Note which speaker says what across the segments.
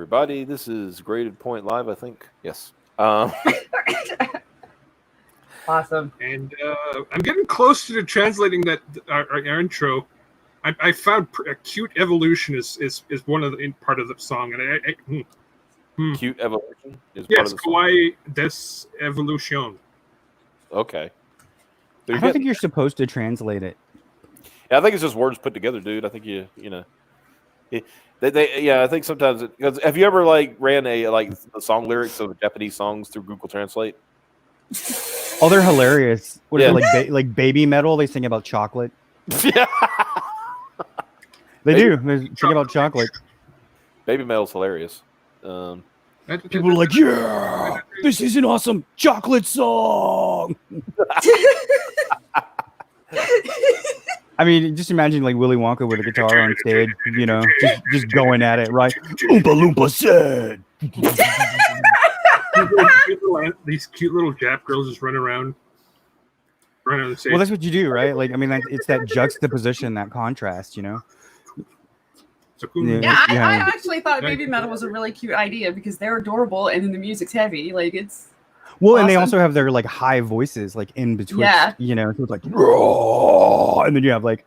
Speaker 1: everybody. This is Graded Point Live, I think. Yes.
Speaker 2: Awesome.
Speaker 3: And I'm getting close to translating that our intro. I found a cute evolution is one of the part of the song, and
Speaker 1: Cute evolution is
Speaker 3: yes,
Speaker 1: part of the song.
Speaker 3: Kawaii des Evolution.
Speaker 1: Okay.
Speaker 4: I don't think you're supposed to translate it.
Speaker 1: Yeah, I think it's just words put together, dude. I think you know. I think sometimes because have you ever ran the song lyrics of Japanese songs through Google Translate?
Speaker 4: Oh, they're hilarious. What is
Speaker 1: Yeah.
Speaker 4: it, like baby metal? They sing about chocolate.
Speaker 1: Yeah.
Speaker 4: They do. They sing about chocolate.
Speaker 1: Baby metal's hilarious.
Speaker 4: People are like, yeah, this is an awesome chocolate song. I mean, just imagine like Willy Wonka with a guitar on stage, you know, just going at it, right? Oompa Loompa said.
Speaker 3: These cute little Jap girls just run around the stage.
Speaker 4: Well, that's what you do, right? Like, I mean, it's that juxtaposition, that contrast, you know?
Speaker 2: Yeah, I actually thought baby metal was a really cute idea because they're adorable and then the music's heavy. Like, it's
Speaker 4: well,
Speaker 2: awesome.
Speaker 4: And they also have their like high voices like in between, you know, so it's like, and then you have like,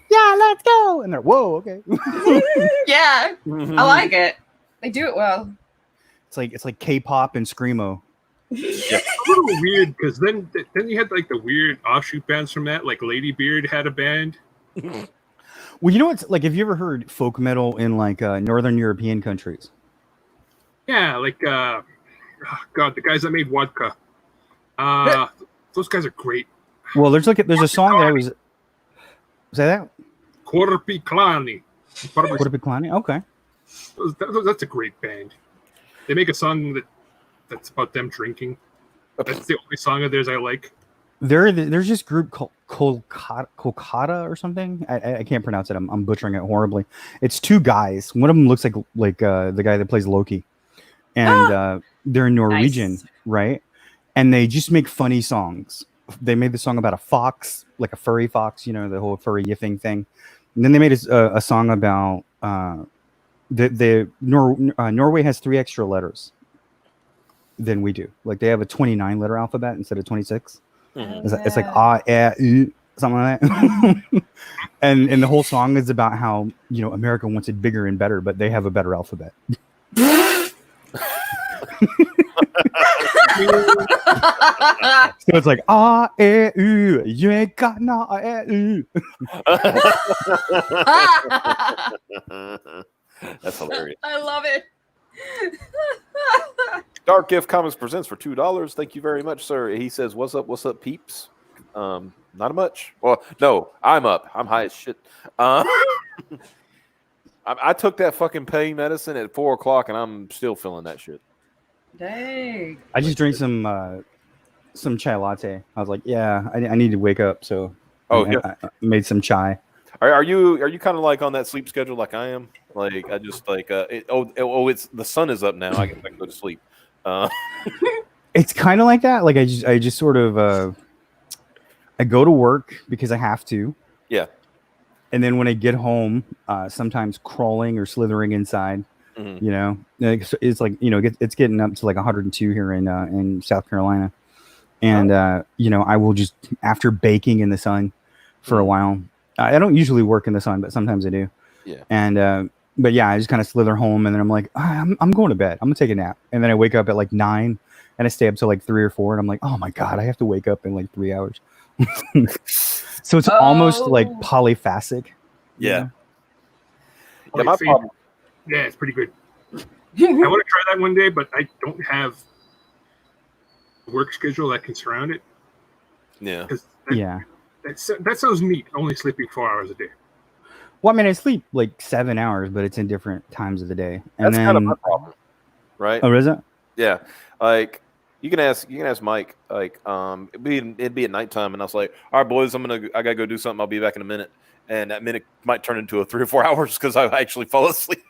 Speaker 4: yeah, let's go, and they're whoa, okay.
Speaker 2: Yeah, I like it. They do it well.
Speaker 4: It's like K-pop and screamo.
Speaker 3: Yeah, a little weird because then you had like the weird offshoot bands from that, like Lady Beard had a band.
Speaker 4: Well, you know what's like? Have you ever heard folk metal in like Northern European countries?
Speaker 3: Yeah, like oh God, the guys that made Vodka. Those guys are great.
Speaker 4: Well, there's a song that I was say that
Speaker 3: Corpiclani.
Speaker 4: Corpiclani. Okay,
Speaker 3: that's a great band. They make a song that's about them drinking. That's the only song of theirs I like.
Speaker 4: There's this group called Kolkata or something. I can't pronounce it. I'm butchering it horribly. It's two guys. One of them looks like the guy that plays Loki, and they're Norwegian,
Speaker 2: Nice.
Speaker 4: right? And they just make funny songs. They made the song about a fox, like a furry fox, you know, the whole furry yiffing thing. And then they made a song about Norway has 3 extra letters than we do. Like they have a 29 letter alphabet instead of 26.
Speaker 1: Mm-hmm.
Speaker 4: It's like something like that. and the whole song is about how, you know, America wants it bigger and better, but they have a better alphabet. So it's like you ain't got no
Speaker 1: That's hilarious.
Speaker 2: I love it.
Speaker 1: Dark Gift Comics presents for $2. Thank you very much, sir. He says, "What's up, peeps?" Not much. Well, no, I'm up. I'm high as shit. I took that fucking pain medicine at 4:00, and I'm still feeling that shit.
Speaker 2: Dang.
Speaker 4: I just drank some chai latte. I was like, yeah, I need to wake up, so I made some chai.
Speaker 1: Are you kind of like on that sleep schedule like I am? Like I just like it's the sun is up now. I can go to sleep.
Speaker 4: It's kind of like that. Like I just sort of I go to work because I have to.
Speaker 1: Yeah.
Speaker 4: And then when I get home, sometimes crawling or slithering inside.
Speaker 1: Mm-hmm.
Speaker 4: You know, it's like, you know, it's getting up to like 102 here in South Carolina, and you know, I will just, after baking in the sun for a while. I don't usually work in the sun, but sometimes I do.
Speaker 1: Yeah.
Speaker 4: And but yeah, I just kind of slither home, and then I'm like, I'm going to bed. I'm gonna take a nap, and then I wake up at like 9, and I stay up till like 3 or 4, and I'm like, oh my god, I have to wake up in like 3 hours. So it's almost like polyphasic.
Speaker 1: Yeah.
Speaker 3: Yeah, my problem. Yeah, it's pretty good. I want to try that one day, but I don't have a work schedule that can surround it.
Speaker 1: Yeah.
Speaker 3: That sounds neat. Only sleeping 4 hours a day.
Speaker 4: Well, I mean, I sleep like 7 hours, but it's in different times of the day. And
Speaker 1: that's
Speaker 4: then,
Speaker 1: kind of my problem, right?
Speaker 4: Oh, is it?
Speaker 1: Yeah. Like you can ask Mike. Like it'd be at nighttime, and I was like, all right, boys, I gotta go do something. I'll be back in a minute, and that minute might turn into 3 or 4 hours because I actually fall asleep.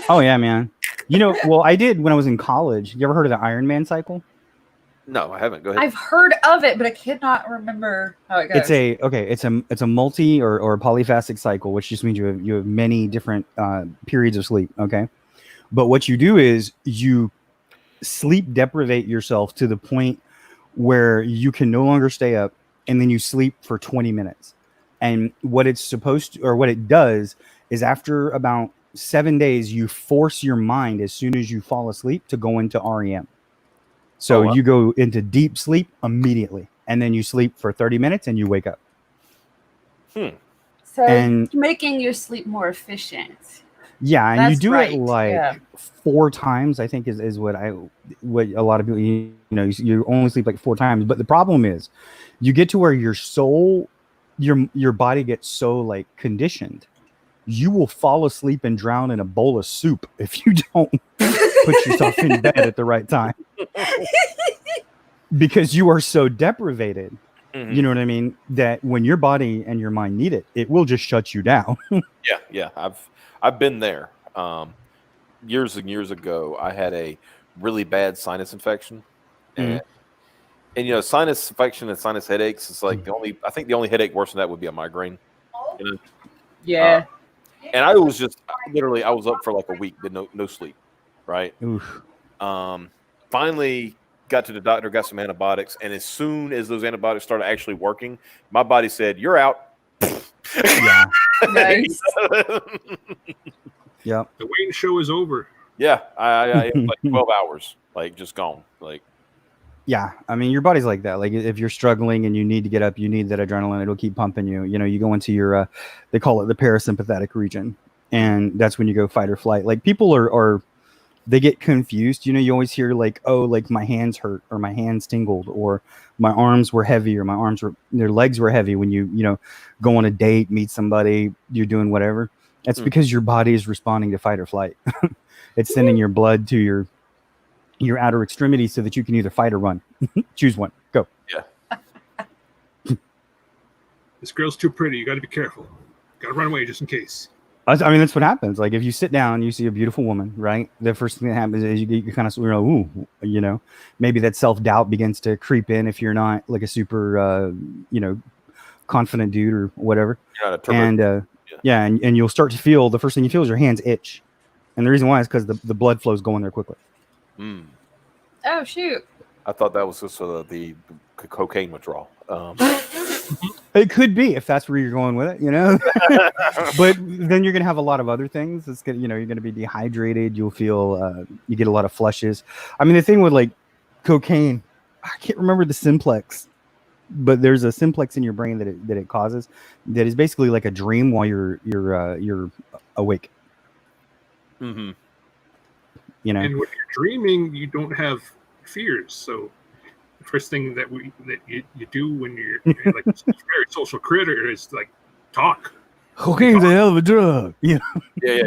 Speaker 4: Oh yeah, man. You know, well, I did when I was in college. You ever heard of the Iron Man cycle?
Speaker 1: No, I haven't. Go ahead.
Speaker 2: I've heard of it, but I cannot remember how it goes.
Speaker 4: It's a multi or polyphasic cycle, which just means you have many different periods of sleep. Okay. But what you do is you sleep deprivate yourself to the point where you can no longer stay up, and then you sleep for 20 minutes. And what it's supposed to, or what it does, is after about 7 days, you force your mind as soon as you fall asleep to go into REM. So you go into deep sleep immediately, and then you sleep for 30 minutes and you wake up.
Speaker 2: So it's making your sleep more efficient.
Speaker 4: Yeah, and you do it like 4 times, I think is what a lot of people, you only sleep like 4 times. But the problem is you get to where your soul, your body gets so like conditioned, you will fall asleep and drown in a bowl of soup if you don't put yourself in bed at the right time. Because you are so deprivated. Mm-hmm. You know what I mean? That when your body and your mind need it, it will just shut you down.
Speaker 1: Yeah. I've been there. Years and years ago, I had a really bad sinus infection, and sinus infection and sinus headaches is like I think the only headache worse than that would be a migraine.
Speaker 2: Yeah.
Speaker 1: And I was just literally, I was up for like a week, but no sleep. Right.
Speaker 4: Oof.
Speaker 1: Finally got to the doctor, got some antibiotics, and as soon as those antibiotics started actually working, my body said, "You're out."
Speaker 4: Yeah.
Speaker 2: Nice.
Speaker 4: Yeah.
Speaker 3: The Wayne show is over.
Speaker 1: Yeah, I like 12 hours, like just gone. Like,
Speaker 4: yeah, I mean, your body's like that. Like, if you're struggling and you need to get up, you need that adrenaline. It'll keep pumping you. You go into your, they call it the parasympathetic region, and that's when you go fight or flight. Like, people are they get confused. You always hear like, oh, like my hands hurt, or my hands tingled, or my arms were heavy, or their legs were heavy when you go on a date, meet somebody, you're doing whatever. That's because your body is responding to fight or flight. It's sending your blood to your outer extremities so that you can either fight or run. Choose one. Go.
Speaker 1: Yeah.
Speaker 3: This girl's too pretty. You got to be careful. Got to run away just in case.
Speaker 4: I mean, that's what happens. Like, if you sit down, you see a beautiful woman, right? The first thing that happens is you kind of, ooh, maybe that self-doubt begins to creep in if you're not like a super, confident dude or whatever. And and you'll start to feel, the first thing you feel is your hands itch. And the reason why is because the blood flow is going there quickly.
Speaker 2: Oh, shoot.
Speaker 1: I thought that was just the cocaine withdrawal.
Speaker 4: It could be, if that's where you're going with it, But then you're going to have a lot of other things. It's gonna, you're going to be dehydrated. You'll feel, you get a lot of flushes. I mean, the thing with like cocaine, I can't remember the simplex, but there's a simplex in your brain that it causes that is basically like a dream while you're awake.
Speaker 1: Mm-hmm.
Speaker 3: And when you're dreaming, you don't have fears. So the first thing that you do when you're like a very social critter is like talk.
Speaker 4: Cocaine's a hell of a drug. Yeah.
Speaker 1: Yeah.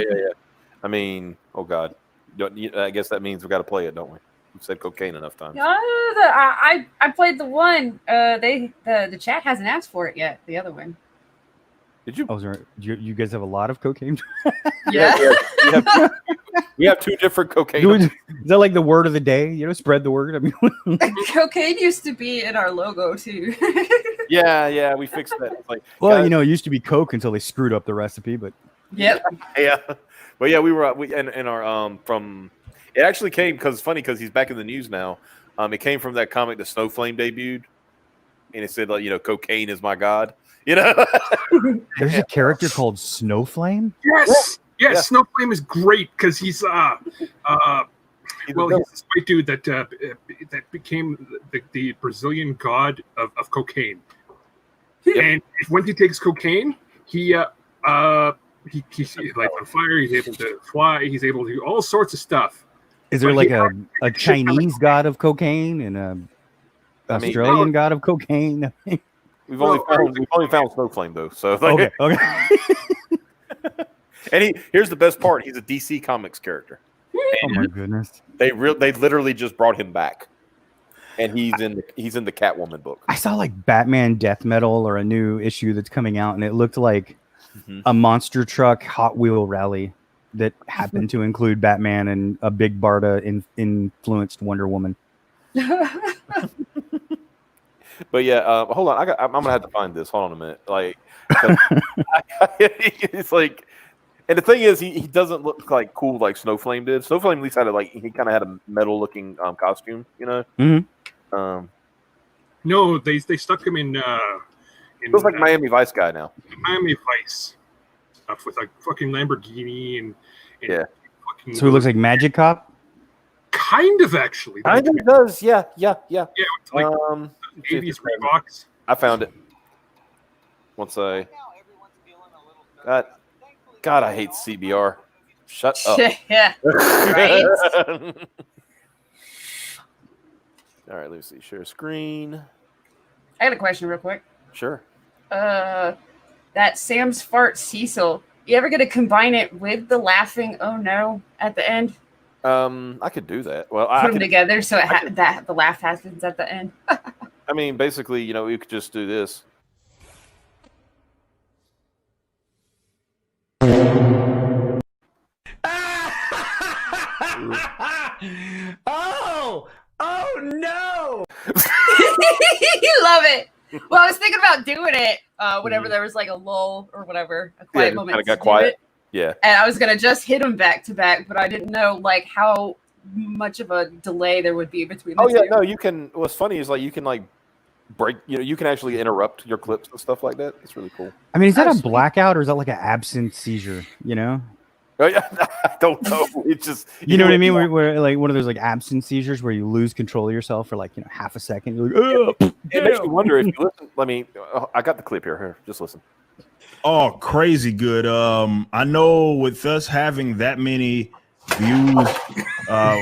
Speaker 1: I mean, oh God, I guess that means we got to play it, don't we? We've said cocaine enough times.
Speaker 2: No, I played the one. The chat hasn't asked for it yet. The other one.
Speaker 4: Did you? You guys have a lot of cocaine?
Speaker 2: Yeah.
Speaker 1: We have 2 different cocaine.
Speaker 4: Is that like the word of the day? Spread the word. I mean,
Speaker 2: cocaine used to be in our logo too.
Speaker 1: Yeah, we fixed that. It's like,
Speaker 4: well, guys, it used to be Coke until they screwed up the recipe, but
Speaker 2: yep.
Speaker 1: Yeah, but yeah, we were in our from. It actually came because it's funny because he's back in the news now. It came from that comic that Snowflame debuted, and it said like, cocaine is my god.
Speaker 4: There's a character called Snowflame.
Speaker 3: Yes. Yeah, Snowflame is great because he's he's this white dude that became the Brazilian god of cocaine. And when he takes cocaine, he's like on fire. He's able to fly. He's able to do all sorts of stuff.
Speaker 4: Is there like a Chinese god of cocaine and a Australian god of cocaine?
Speaker 1: We've only found Snowflame though. So
Speaker 4: okay.
Speaker 1: And here's the best part: he's a DC Comics character.
Speaker 4: Oh my goodness!
Speaker 1: They literally just brought him back, and he's in the Catwoman book.
Speaker 4: I saw like Batman Death Metal or a new issue that's coming out, and it looked like a monster truck Hot Wheel rally that happened to include Batman and a big Barda influenced Wonder Woman.
Speaker 1: But yeah, hold on. I'm gonna have to find this. Hold on a minute. Like, it's like. And the thing is, he doesn't look like cool like Snowflame did. Snowflame at least had he kind of had a metal looking costume, you know.
Speaker 4: Mm-hmm.
Speaker 3: No, they stuck him in.
Speaker 1: It looks like Miami Vice guy now.
Speaker 3: Miami Vice stuff with like fucking Lamborghini and
Speaker 1: yeah.
Speaker 4: So he looks like Magic Cop.
Speaker 3: Kind of actually.
Speaker 1: Kind of does. Yeah.
Speaker 3: Yeah, it's like 80s Reeboks.
Speaker 1: I found it. Once I. God, I hate CBR. Shut up.
Speaker 2: Yeah. Right.
Speaker 1: All right, let me see. Share screen.
Speaker 2: I got a question real quick.
Speaker 1: Sure.
Speaker 2: That Sam's fart Cecil. You ever gonna combine it with the laughing "oh no" at the end?
Speaker 1: I could do that. Well,
Speaker 2: Put them together so that the laugh happens at the end.
Speaker 1: I mean, basically, you could just do this.
Speaker 5: Oh no!
Speaker 2: You love it. Well, I was thinking about doing it whenever there was like a lull or whatever, a quiet moment.
Speaker 1: Kind of got quiet. Yeah.
Speaker 2: And I was gonna just hit them back to back, but I didn't know like how much of a delay there would be between. The two.
Speaker 1: No, you can. What's funny is like you can like break. You can actually interrupt your clips and stuff like that. It's really cool.
Speaker 4: I mean, is that a blackout or is that like an absent seizure?
Speaker 1: Oh yeah, I don't know. It's just
Speaker 4: you know what I mean. Where like one of those like absent seizures where you lose control of yourself for like half a second. You're like, oh,
Speaker 1: it makes you wonder if you listen. I got the clip here. Here, just listen.
Speaker 6: Oh, crazy good. I know with us having that many views,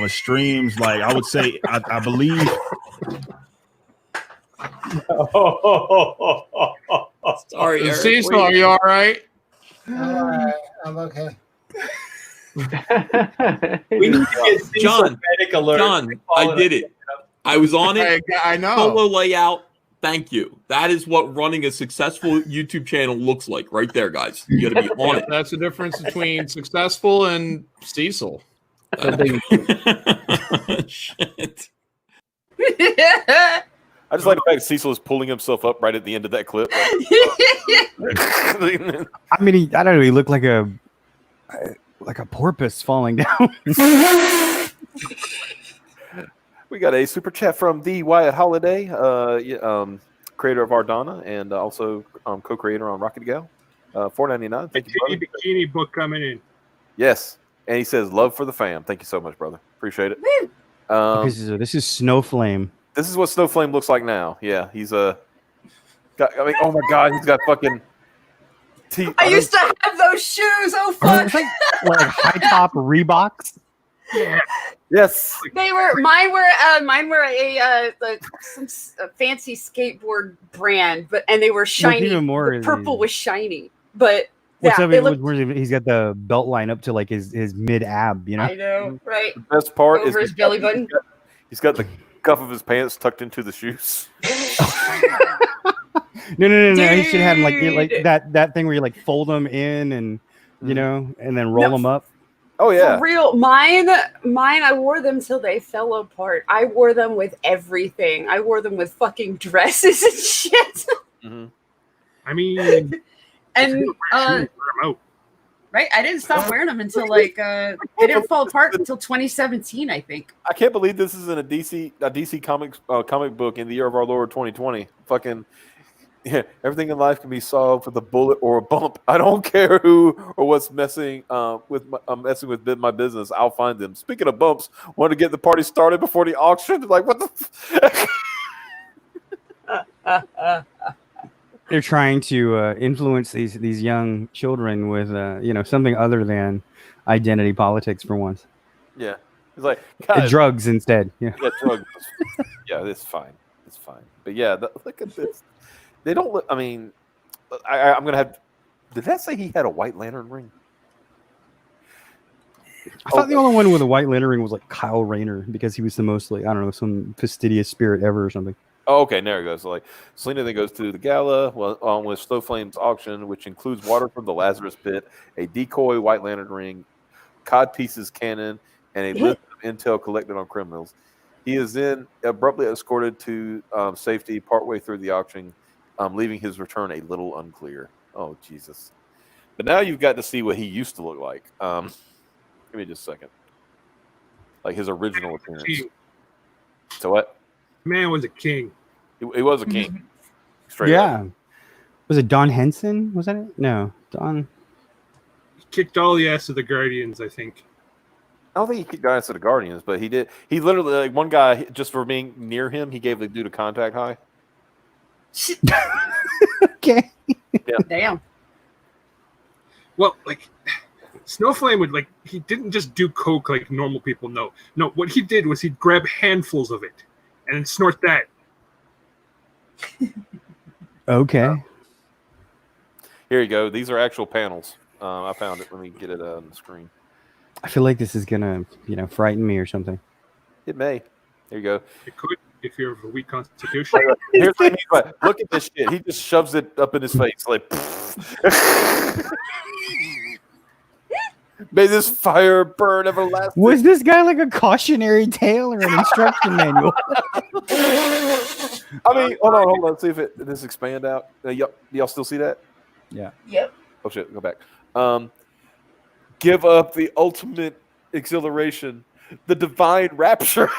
Speaker 6: streams, like I would say, I believe.
Speaker 7: Sorry, Cecil, are you all right?
Speaker 8: I'm okay.
Speaker 7: John, I did it. I was on it.
Speaker 8: I know.
Speaker 7: Solo layout. Thank you. That is what running a successful YouTube channel looks like, right there, guys. You got to be on it.
Speaker 8: That's the difference between successful and Cecil.
Speaker 7: Shit.
Speaker 1: I just like the fact Cecil is pulling himself up right at the end of that clip.
Speaker 4: I mean, I don't know. He looked like a porpoise falling down.
Speaker 1: We got a super chat from the Wyatt Holiday, creator of Ardana and also co-creator on Rocket Gal. $4.99. Thank you, brother.
Speaker 3: Bikini book coming in.
Speaker 1: Yes, and he says love for the fam. Thank you so much, brother. Appreciate it.
Speaker 4: This is Snowflame.
Speaker 1: This is what Snowflame looks like now. Yeah, he's oh my god, he's got fucking teeth.
Speaker 2: I used to have those shoes. Oh fuck!
Speaker 4: Like high top Reeboks.
Speaker 3: Yeah.
Speaker 1: Yes.
Speaker 2: Mine were a fancy skateboard brand, and they were shiny.
Speaker 4: Even more,
Speaker 2: the purple was shiny, but
Speaker 4: he's got the belt line up to like his mid ab.
Speaker 2: I know, right?
Speaker 1: The best part
Speaker 2: over his belly button.
Speaker 1: He's got the cuff of his pants tucked into the shoes.
Speaker 4: No. He should have like that thing where you like fold them in and and then roll them up.
Speaker 1: Oh yeah,
Speaker 2: for real. Mine. I wore them till they fell apart. I wore them with everything. I wore them with fucking dresses and shit.
Speaker 1: Mm-hmm.
Speaker 3: I mean,
Speaker 2: and right. I didn't stop wearing them until they didn't fall apart until 2017, I think.
Speaker 1: I can't believe this is in a DC comic book in the year of our Lord 2020. Fucking. Yeah, everything in life can be solved with a bullet or a bump. I don't care who or what's messing with my business. I'll find them. Speaking of bumps, want to get the party started before the auction? Like what the?
Speaker 4: They're trying to influence these young children with something other than identity politics for once.
Speaker 1: Yeah, it's like
Speaker 4: drugs instead. Yeah,
Speaker 1: drugs. Yeah, it's fine. It's fine. But yeah, look at this. They don't look. I mean, I'm gonna have. Did that say he had a White Lantern ring?
Speaker 4: I thought the only one with a White Lantern ring was like Kyle Rayner because he was the most like some fastidious spirit ever or something.
Speaker 1: Oh, okay, there it goes. So, like Selena then goes to the gala with Snowflame's auction, which includes water from the Lazarus Pit, a decoy White Lantern ring, codpieces cannon, and a list of intel collected on criminals. He is then abruptly escorted to safety partway through the auction. Leaving his return a little unclear. Oh, Jesus. But now you've got to see what he used to look like. Give me just a second. Like his original appearance. So what?
Speaker 3: Man was a king.
Speaker 1: He was a king. Straight
Speaker 4: Yeah.
Speaker 1: up.
Speaker 4: Was it Don Henson? Was that it? No, Don.
Speaker 3: He kicked all the ass of the Guardians, I think.
Speaker 1: I don't think he kicked guys to the Guardians, but he did. He literally, like, one guy, just for being near him, he gave the dude a contact high.
Speaker 4: Okay.
Speaker 1: Yeah.
Speaker 2: Damn.
Speaker 3: Well, like Snowflame would he didn't just do coke like normal people know. No, what he did was he'd grab handfuls of it and then snort that.
Speaker 4: Okay.
Speaker 1: Here you go. These are actual panels. I found it. Let me get it on the screen.
Speaker 4: I feel like this is gonna, frighten me or something.
Speaker 1: It may. There you go.
Speaker 3: It could if you're of a weak constitution.
Speaker 1: Here's what I mean by, look at this shit. He just shoves it up in his face like. May this fire burn everlasting.
Speaker 4: Was this guy like a cautionary tale or an instruction manual?
Speaker 1: I mean, hold on. Let's see if this expand out. Y'all still see that?
Speaker 4: Yeah.
Speaker 2: Yep.
Speaker 1: Oh shit, go back. Give up the ultimate exhilaration, the divine rapture.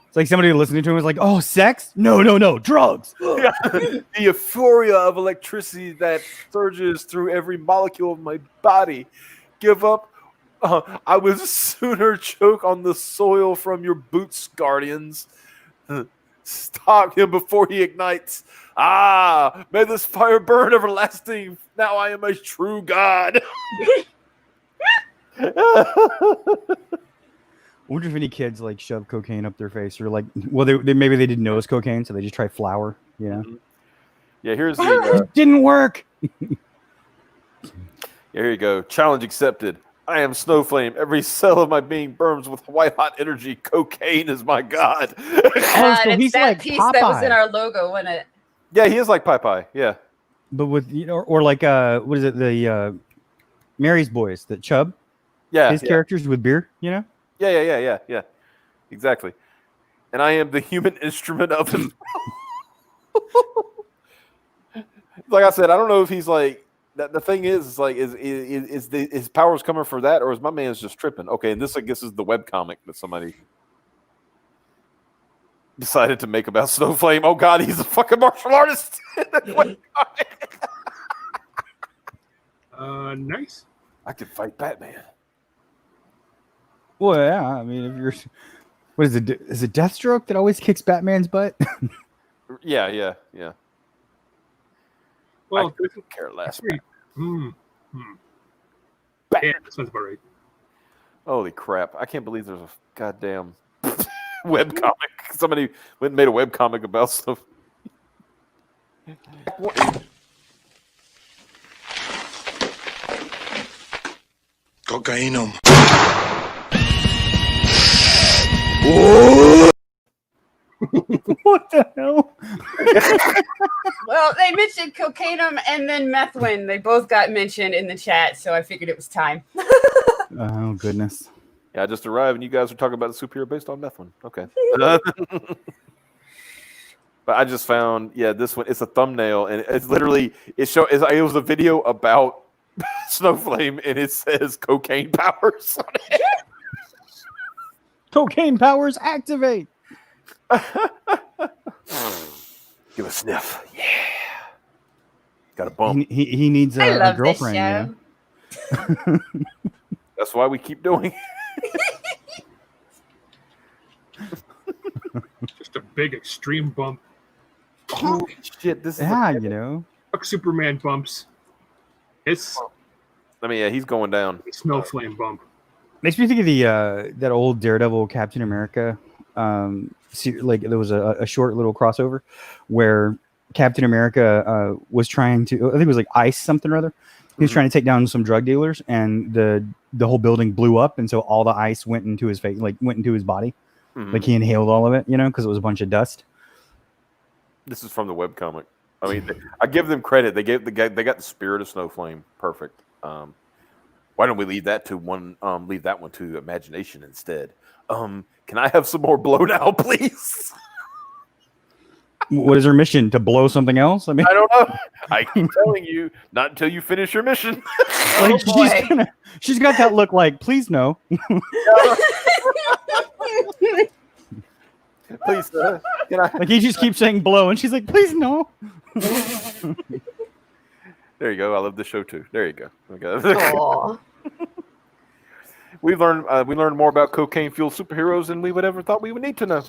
Speaker 4: It's like somebody listening to him was like, "Oh, sex? No, drugs."
Speaker 1: Yeah. The euphoria of electricity that surges through every molecule of my body. Give up. I would sooner choke on the soil from your boots, Guardians. Stop him before he ignites. May this fire burn everlasting. Now I am a true god.
Speaker 4: I wonder if any kids like shove cocaine up their face or like, well, they maybe they didn't know it was cocaine, so they just try flour,
Speaker 1: Yeah, here's the.
Speaker 4: It didn't work.
Speaker 1: Here you go. Challenge accepted. I am Snowflame. Every cell of my being burns with white hot energy. Cocaine is my god.
Speaker 4: So
Speaker 2: it's
Speaker 4: he's
Speaker 2: that
Speaker 4: like
Speaker 2: piece that was in
Speaker 4: Popeye.
Speaker 2: our logo, wasn't it?
Speaker 1: Yeah, he is like Popeye. Yeah.
Speaker 4: But with or like what is it, the Mary's Boys, the Chubb,
Speaker 1: Yeah.
Speaker 4: his characters with beer,
Speaker 1: Yeah. Exactly. And I am the human instrument of his. Like I said, I don't know if he's like the thing is like is his powers coming for that, or is my man's just tripping? Okay, and this I guess is the webcomic that somebody decided to make about Snowflame. Oh god, he's a fucking martial artist.
Speaker 3: Nice.
Speaker 1: I could fight Batman.
Speaker 4: Well, yeah. I mean, if you're, what is it? Is it Deathstroke that always kicks Batman's butt?
Speaker 1: Yeah.
Speaker 3: Well,
Speaker 1: I couldn't care less.
Speaker 3: Yeah, that sounds about right.
Speaker 1: Holy crap! I can't believe there's a goddamn webcomic. Somebody went and made a webcomic about stuff.
Speaker 5: Cocainum.
Speaker 4: What the hell?
Speaker 2: Well, they mentioned cocainum and then methwin. They both got mentioned in the chat, so I figured it was time.
Speaker 4: Oh goodness.
Speaker 1: Yeah, I just arrived and you guys are talking about the superhero based on Methwin. Okay. But I just found, this one, it's a thumbnail and it's literally, it was a video about Snowflame and it says cocaine powers on it.
Speaker 4: Cocaine powers activate.
Speaker 1: Give a sniff. Yeah. Got a bump.
Speaker 4: He needs
Speaker 2: I
Speaker 4: a
Speaker 2: love
Speaker 4: girlfriend.
Speaker 2: this show.
Speaker 1: That's why we keep doing it.
Speaker 3: Just a big extreme bump.
Speaker 1: Holy shit, this is
Speaker 3: Fuck Superman bumps. It's
Speaker 1: he's going down.
Speaker 3: Snowflame bump.
Speaker 4: Makes me think of the that old Daredevil Captain America. Like there was a short little crossover where Captain America was trying to, I think it was like ice something or other. He was trying to take down some drug dealers, and the whole building blew up, and so all the ice went into his face, like went into his body. Like he inhaled all of it, because it was a bunch of dust.
Speaker 1: This is from the webcomic. I mean, I give them credit. They got the spirit of Snowflame. Perfect. Why don't we leave that one to imagination instead? Can I have some more blow now, please?
Speaker 4: What is her mission? To blow something else? I mean,
Speaker 1: I don't know. I keep telling you, not until you finish your mission.
Speaker 4: like she's got that look like, please no.
Speaker 1: Please, can I?
Speaker 4: Like he just keeps saying blow, and she's like, please no.
Speaker 1: There you go. I love the show too. There you go.
Speaker 2: Aw.
Speaker 1: We learned more about cocaine fueled superheroes than we would ever thought we would need to know.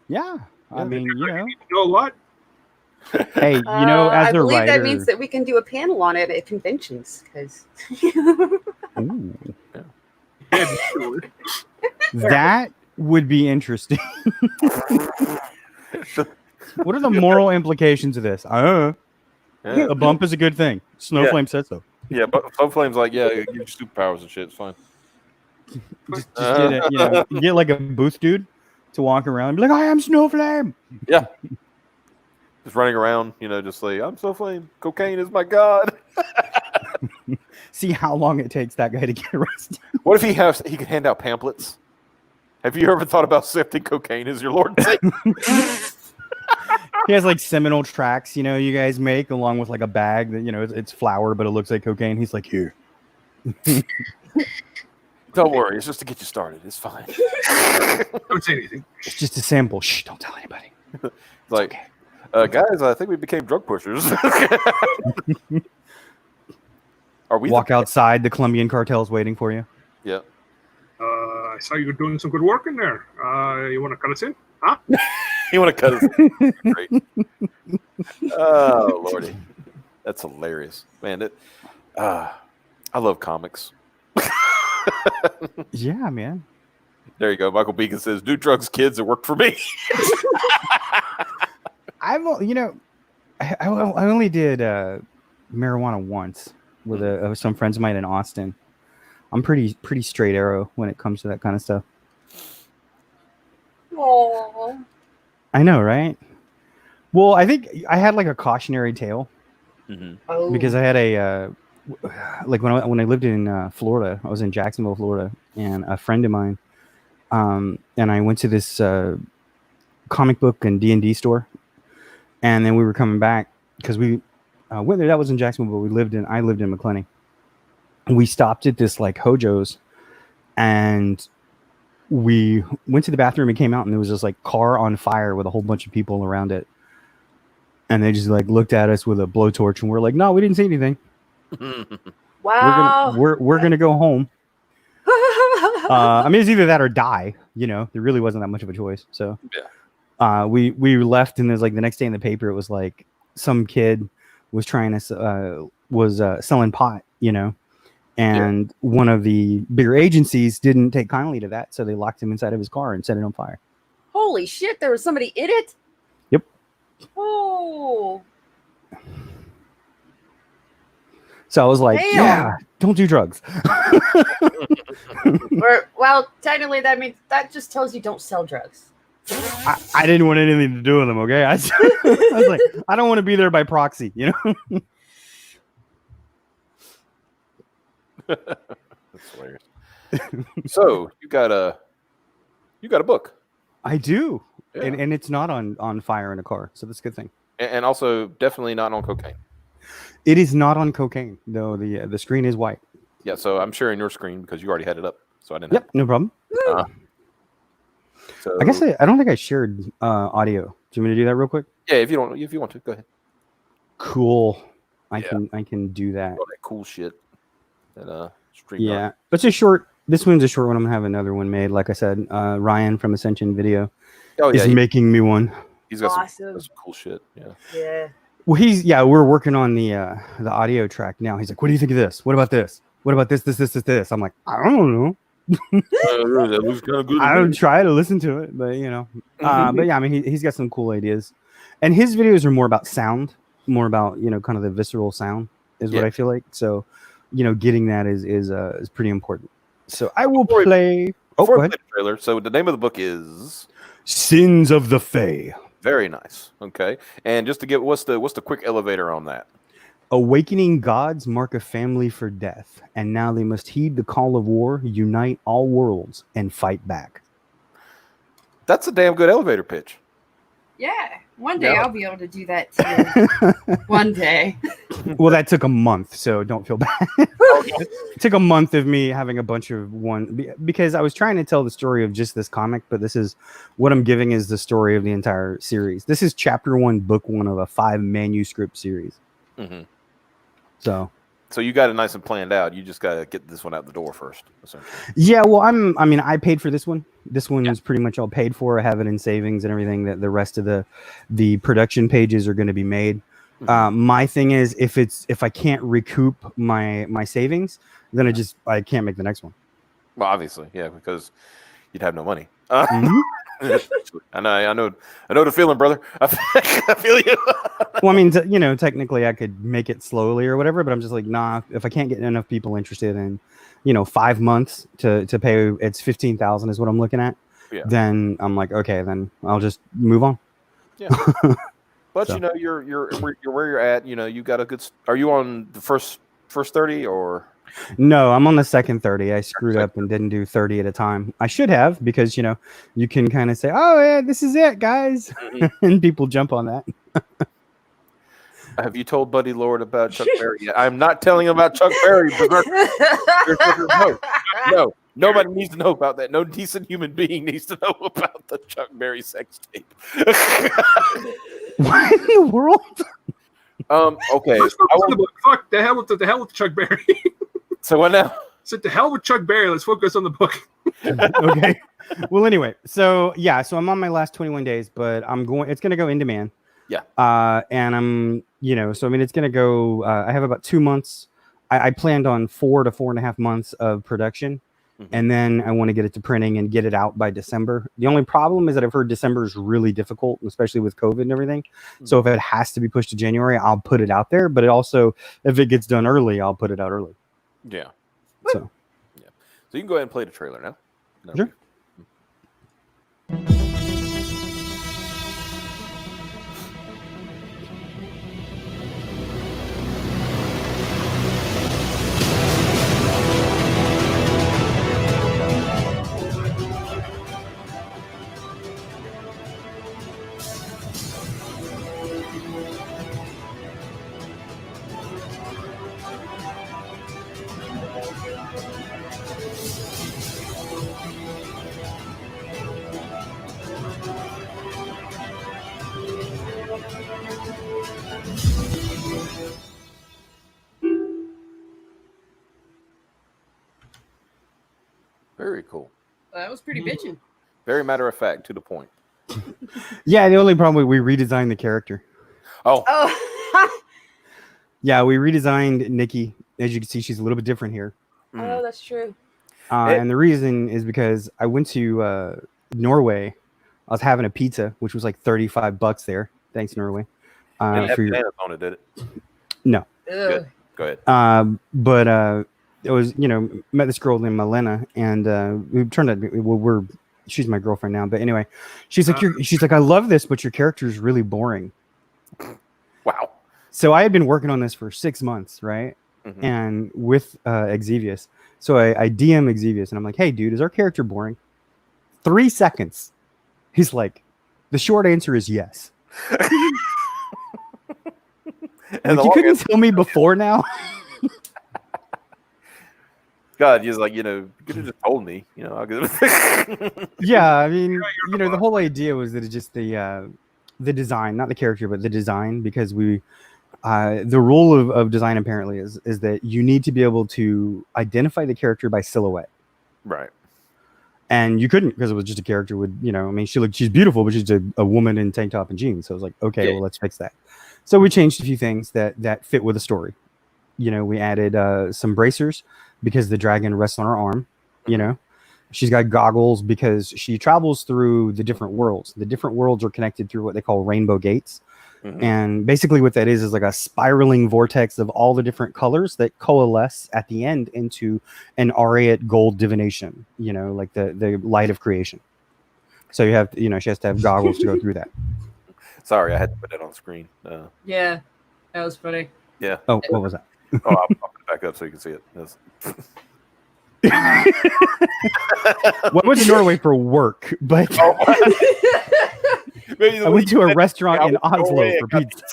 Speaker 4: Yeah, I mean,
Speaker 3: You know a lot.
Speaker 4: hey, as
Speaker 2: I
Speaker 4: a
Speaker 2: believe
Speaker 4: writer,
Speaker 2: that means that we can do a panel on it at conventions. Because
Speaker 4: that would be interesting. What are the moral implications of this? A bump is a good thing. Snowflame said so.
Speaker 1: Yeah, but Snowflame's like, yeah, give you superpowers and shit. It's fine.
Speaker 4: Just get it, you get like a booth dude to walk around and be like, I am Snowflame.
Speaker 1: Yeah. Just running around, just like, I'm Snowflame. Cocaine is my god.
Speaker 4: See how long it takes that guy to get arrested.
Speaker 1: What if he could hand out pamphlets? Have you ever thought about accepting cocaine as your Lord and Savior?
Speaker 4: He has like seminal tracks, you guys make along with like a bag that, it's flour, but it looks like cocaine. He's like, here.
Speaker 1: Don't worry. It's just to get you started. It's fine.
Speaker 3: Don't say anything.
Speaker 4: It's just a sample. Shh, don't tell anybody.
Speaker 1: It's like, guys, I think we became drug pushers. Are we
Speaker 4: walk outside? The Colombian cartel's waiting for you.
Speaker 1: Yeah.
Speaker 3: I saw you doing some good work in there. You want to cut us in? Huh?
Speaker 1: You want to cut us in? Great. Oh, Lordy. That's hilarious. Man, I love comics.
Speaker 4: Yeah, man.
Speaker 1: There you go. Michael Beacon says, do drugs, kids. It worked for me.
Speaker 4: I only did marijuana once with some friends of mine in Austin. I'm pretty straight arrow when it comes to that kind of stuff.
Speaker 2: Aww.
Speaker 4: I know, right? Well, I think I had like a cautionary tale because I had a like when I lived in Florida, I was in Jacksonville, Florida, and a friend of mine, and I went to this comic book and D&D store, and then we were coming back because we went there. That was in Jacksonville, but I lived in McClenny. We stopped at this like Hojo's, and we went to the bathroom and came out, and there was this like car on fire with a whole bunch of people around it, and they just like looked at us with a blowtorch, and we're like, no, we didn't see anything.
Speaker 2: Wow.
Speaker 4: We're gonna go home. I mean, it's either that or die. There really wasn't that much of a choice. So we left, and there's like the next day in the paper, it was like some kid was trying to selling pot, and one of the bigger agencies didn't take kindly to that, so they locked him inside of his car and set it on fire.
Speaker 2: Holy shit! There was somebody in it.
Speaker 4: Yep.
Speaker 2: Oh.
Speaker 4: So I was like,
Speaker 2: Damn.
Speaker 4: yeah, don't do drugs.
Speaker 2: Well, technically, that just tells you don't sell drugs.
Speaker 4: I didn't want anything to do with them. Okay, I was like, I don't want to be there by proxy.
Speaker 1: That's hilarious. So you got a book.
Speaker 4: I do,
Speaker 1: Yeah.
Speaker 4: and it's not on fire in a car, so that's a good thing.
Speaker 1: And also definitely not on cocaine.
Speaker 4: It is not on cocaine, though. The screen is white.
Speaker 1: Yeah, so I'm sharing your screen because you already had it up, so I didn't.
Speaker 4: Yep, no problem.
Speaker 1: So
Speaker 4: I guess I don't think I shared audio. Do you want me to do that real quick?
Speaker 1: yeah, if you want to, go ahead.
Speaker 4: Cool. I can do that.
Speaker 1: All that cool shit. That stream.
Speaker 4: Yeah, but it's a short. This one's a short one. I'm gonna have another one made. Like I said, Ryan from Ascension Video is making me one.
Speaker 1: He's got
Speaker 2: Awesome.
Speaker 1: some cool shit. Yeah.
Speaker 2: Yeah.
Speaker 4: Well, we're working on the audio track now. He's like, what do you think of this? What about this? What about this? I'm like, I don't know.
Speaker 1: That looks kind of good.
Speaker 4: I would try to listen to it, but but yeah, I mean, he's got some cool ideas, and his videos are more about sound, more about kind of the visceral sound is what I feel like. So, getting that is pretty important. So I will play.
Speaker 1: Before I play the trailer, so the name of the book is
Speaker 4: Sins of the Fae.
Speaker 1: Very nice. Okay, and just to get what's the quick elevator on that?
Speaker 4: Awakening gods mark a family for death, and now they must heed the call of war, unite all worlds, and fight back.
Speaker 1: That's a damn good elevator pitch.
Speaker 2: Yeah, one day
Speaker 1: Yeah.
Speaker 2: I'll be able to do that too. One day.
Speaker 4: Well, that took a month, so don't feel bad. It took a month of me having a bunch of because I was trying to tell the story of just this comic, but this is what I'm giving is the story of the entire series. This is chapter 1, book 1 of a 5 manuscript series.
Speaker 1: Mm-hmm.
Speaker 4: So
Speaker 1: you got it nice and planned out. You just got to get this one out the door first. Essentially.
Speaker 4: yeah, well, I paid for this one. This one is pretty much all paid for. I have it in savings and everything. That the rest of the production pages are going to be made.
Speaker 1: Mm-hmm.
Speaker 4: My thing is if I can't recoup my savings, then I can't make the next one.
Speaker 1: Well, obviously, yeah, because you'd have no money.
Speaker 4: Mhm.
Speaker 1: I know the feeling, brother. I feel you.
Speaker 4: Well, I mean, technically I could make it slowly or whatever, but I'm just like, nah. If I can't get enough people interested in, 5 months to pay, it's 15,000 is what I'm looking at.
Speaker 1: Yeah.
Speaker 4: Then I'm like, okay, then I'll just move on.
Speaker 1: Yeah. But
Speaker 4: So.
Speaker 1: you're where you're at. You got a good. Are you on the first 30 or?
Speaker 4: No, I'm on the second 30. I screwed up and didn't do 30 at a time. I should have, because you can kind of say, oh yeah, this is it, guys.
Speaker 1: Mm-hmm.
Speaker 4: And people jump on that.
Speaker 1: Have you told Buddy Lord about Chuck Berry yet? I'm not telling him about Chuck Berry. No, nobody needs to know about that. No decent human being needs to know about the Chuck Berry sex tape.
Speaker 4: What in the world?
Speaker 1: Okay.
Speaker 3: Let's focus on the book. Fuck the hell with Chuck Berry.
Speaker 1: So what now?
Speaker 3: So the hell with Chuck Berry. Let's focus on the book.
Speaker 4: Okay. Well, anyway, so I'm on my last 21 days, but it's going to go in demand.
Speaker 1: Yeah.
Speaker 4: And I'm, it's going to go, I have about 2 months. I planned on 4 to 4.5 months of production. Mm-hmm. And then I want to get it to printing and get it out by December. The only problem is that I've heard December is really difficult, especially with COVID and everything. Mm-hmm. So if it has to be pushed to January, I'll put it out there. But it also, if it gets done early, I'll put it out early.
Speaker 1: Yeah.
Speaker 4: So
Speaker 1: you can go ahead and play the trailer now. No.
Speaker 4: Sure.
Speaker 1: Very cool.
Speaker 2: That was pretty bitchin'.
Speaker 1: Very matter of fact, to the point.
Speaker 4: Yeah, the only problem, we redesigned the character.
Speaker 1: Oh.
Speaker 4: Yeah, we redesigned Nikki. As you can see, she's a little bit different here.
Speaker 2: Oh, that's true.
Speaker 4: And the reason is because I went to Norway. I was having a pizza, which was like $35 there. Thanks, Norway.
Speaker 1: And bananas on it, did it?
Speaker 4: No.
Speaker 1: Good. Go ahead.
Speaker 4: But it was, met this girl named Malena, and we turned out, she's my girlfriend now. But anyway, she's like, I love this, but your character is really boring.
Speaker 1: Wow.
Speaker 4: So I had been working on this for 6 months, right? Mm-hmm. And with Exevius. So I DM Exevius, and I'm like, hey, dude, is our character boring? 3 seconds. He's like, the short answer is yes.
Speaker 1: And
Speaker 4: like, you couldn't tell me before now?
Speaker 1: God, he's like, you could have just told me, I'll get it.
Speaker 4: Yeah, I mean, the whole idea was that it's just the design, not the character, but the design, because the rule of design apparently is that you need to be able to identify the character by silhouette.
Speaker 1: Right.
Speaker 4: And you couldn't, because it was just a character with, she's beautiful, but she's a woman in tank top and jeans. So I was like, okay, well, let's fix that. So we changed a few things that fit with the story. We added some bracers because the dragon rests on her arm. She's got goggles because she travels through the different worlds. The different worlds are connected through what they call rainbow gates. Mm-hmm. And basically what that is like a spiraling vortex of all the different colors that coalesce at the end into an aureate gold divination, like the light of creation. So you have, she has to have goggles to go through that.
Speaker 1: Sorry, I had to put that on screen.
Speaker 2: Yeah, that was funny.
Speaker 1: Yeah.
Speaker 4: Oh, what was that?
Speaker 1: I'll put it back up so you can see it.
Speaker 4: Well, I went to Norway for work, but I went to a restaurant in Oslo for pizza.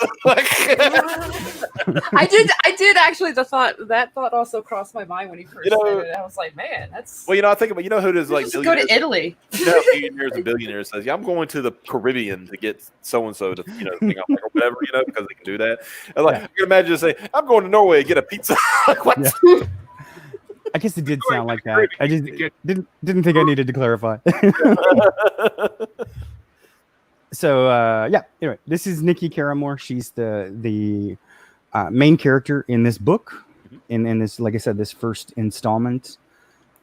Speaker 2: I did actually. That thought also crossed my mind when he first said it. I was like, man, that's.
Speaker 1: Well, I think about who does like
Speaker 2: just go to Italy.
Speaker 1: Millionaires and billionaires says, "Yeah, I'm going to the Caribbean to get so and so to thing up, like, or whatever, because they can do that." And I can imagine say, "I'm going to Norway to get a pizza." Like, what?
Speaker 4: Yeah. I guess it did sound like that. I just didn't think I needed to clarify. So anyway, this is Nikki Caramore. She's the main character in this book, in this, like I said, this first installment,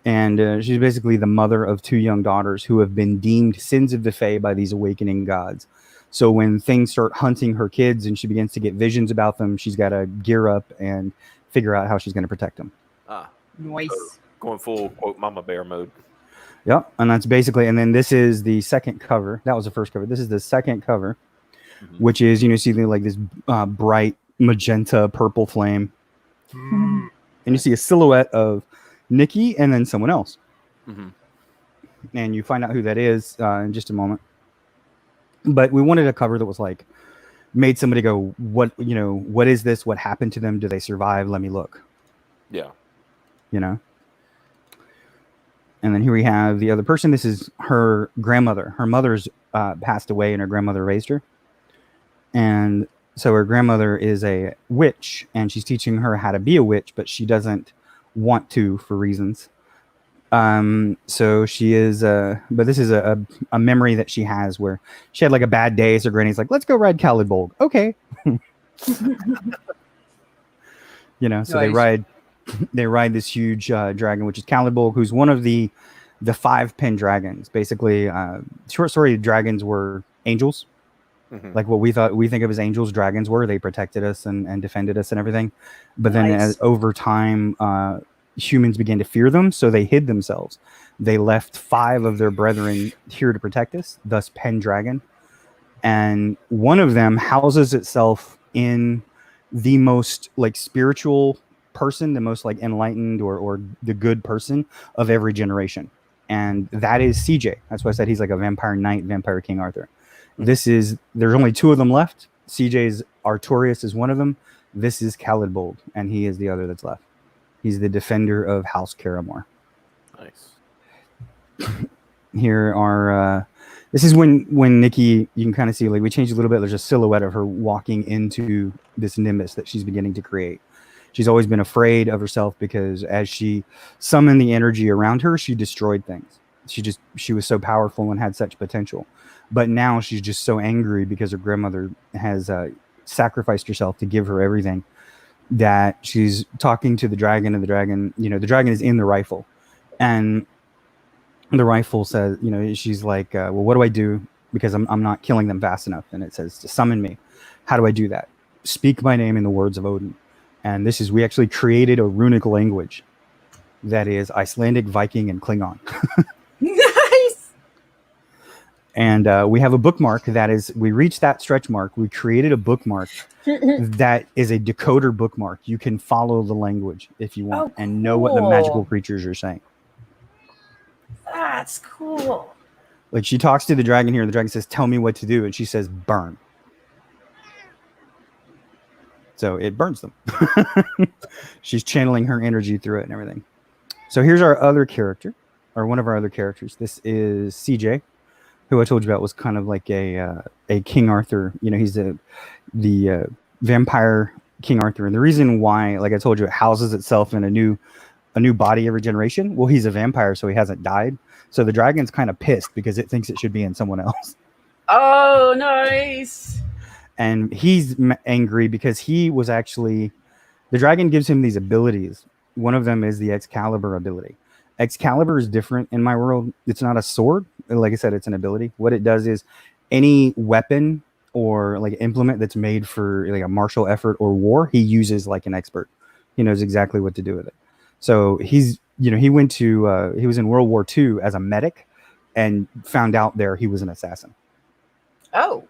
Speaker 4: and she's basically the mother of 2 young daughters who have been deemed sins of the Fae by these awakening gods. So when things start hunting her kids and she begins to get visions about them, she's got to gear up and figure out how she's going to protect them.
Speaker 2: Nice.
Speaker 1: So going full quote Mama Bear mode.
Speaker 4: Yep, and that's basically, and then this is the second cover. That was the first cover. This is the second cover, which is, see like this bright magenta purple flame, and you see a silhouette of Nikki and then someone else, and you find out who that is in just a moment. But we wanted a cover that was like made somebody go, what is this? What happened to them? Do they survive? Let me look.
Speaker 1: Yeah.
Speaker 4: And then here we have the other person. This is her grandmother. Her mother's passed away and her grandmother raised her. And so her grandmother is a witch and she's teaching her how to be a witch, but she doesn't want to for reasons. So she is, but this is a memory that she has where she had like a bad day. So granny's like, let's go ride Calidbolg. Okay. So nice. They ride this huge dragon, which is Calidbolg, who's one of the 5 pen dragons. Basically, short story, dragons were angels, like what we think of as angels. Dragons were. They protected us and defended us and everything. But then over time, humans began to fear them, so they hid themselves. They left 5 of their brethren here to protect us, thus Pendragon. And one of them houses itself in the most like spiritual person, the most like enlightened or the good person of every generation, and that is CJ. That's why I said he's like a vampire knight, vampire King Arthur. There's only 2 of them left. CJ's Artorias is one of them. This is Calidbolg, and he is the other that's left. He's the defender of House Caramore.
Speaker 1: Nice.
Speaker 4: Here are this is when Nikki, you can kind of see, like, we changed a little bit. There's a silhouette of her walking into this nimbus that she's beginning to create. She's always been afraid of herself because as she summoned the energy around her, she destroyed things. She was so powerful and had such potential. But now she's just so angry because her grandmother has sacrificed herself to give her everything, that she's talking to the dragon, and the dragon is in the rifle. And the rifle says, she's like, well, what do I do? Because I'm not killing them fast enough. And it says to summon me. How do I do that? Speak my name in the words of Odin. And we actually created a runic language that is Icelandic, Viking, and Klingon.
Speaker 2: Nice.
Speaker 4: And we have a bookmark we reached that stretch mark. We created a bookmark that is a decoder bookmark. You can follow the language if you want and know what the magical creatures are saying.
Speaker 2: That's cool.
Speaker 4: Like, she talks to the dragon here, and the dragon says, tell me what to do. And she says, burn. So it burns them. She's channeling her energy through it and everything. So here's our other character, or one of our other characters. This is CJ, who I told you about was kind of like a King Arthur. He's the vampire King Arthur. And the reason why, like I told you, it houses itself in a new body every generation. Well, he's a vampire, so he hasn't died. So the dragon's kind of pissed because it thinks it should be in someone else.
Speaker 2: Oh, nice.
Speaker 4: And he's angry because he was actually, the dragon gives him these abilities. One of them is the Excalibur ability. Excalibur is different in my world. It's not a sword. Like I said, it's an ability. What it does is any weapon or like implement that's made for like a martial effort or war, he uses like an expert. He knows exactly what to do with it. So he was in World War II as a medic and found out there he was an assassin.
Speaker 2: Oh.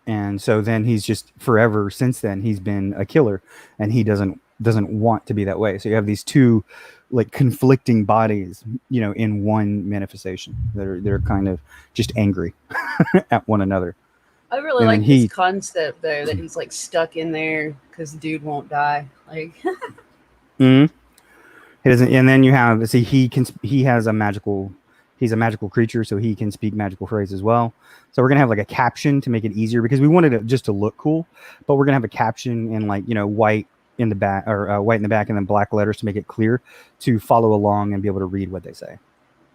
Speaker 4: And so then he's just forever since then he's been a killer, and he doesn't doesn't want to be that way. So you have these two like conflicting bodies, you know, in one manifestation that are kind of just angry at one another.
Speaker 2: I really
Speaker 4: And
Speaker 2: like
Speaker 4: then
Speaker 2: this concept though that he's like stuck in there because the dude won't die. Like,
Speaker 4: He doesn't. And then you have he has a magical. He's a magical creature, so he can speak magical phrases as well. So we're gonna have like a caption to make it easier because we wanted it just to look cool, but we're gonna have a caption in like, you know, white in the back or white in the back and then black letters to make it clear to follow along and be able to read what they say.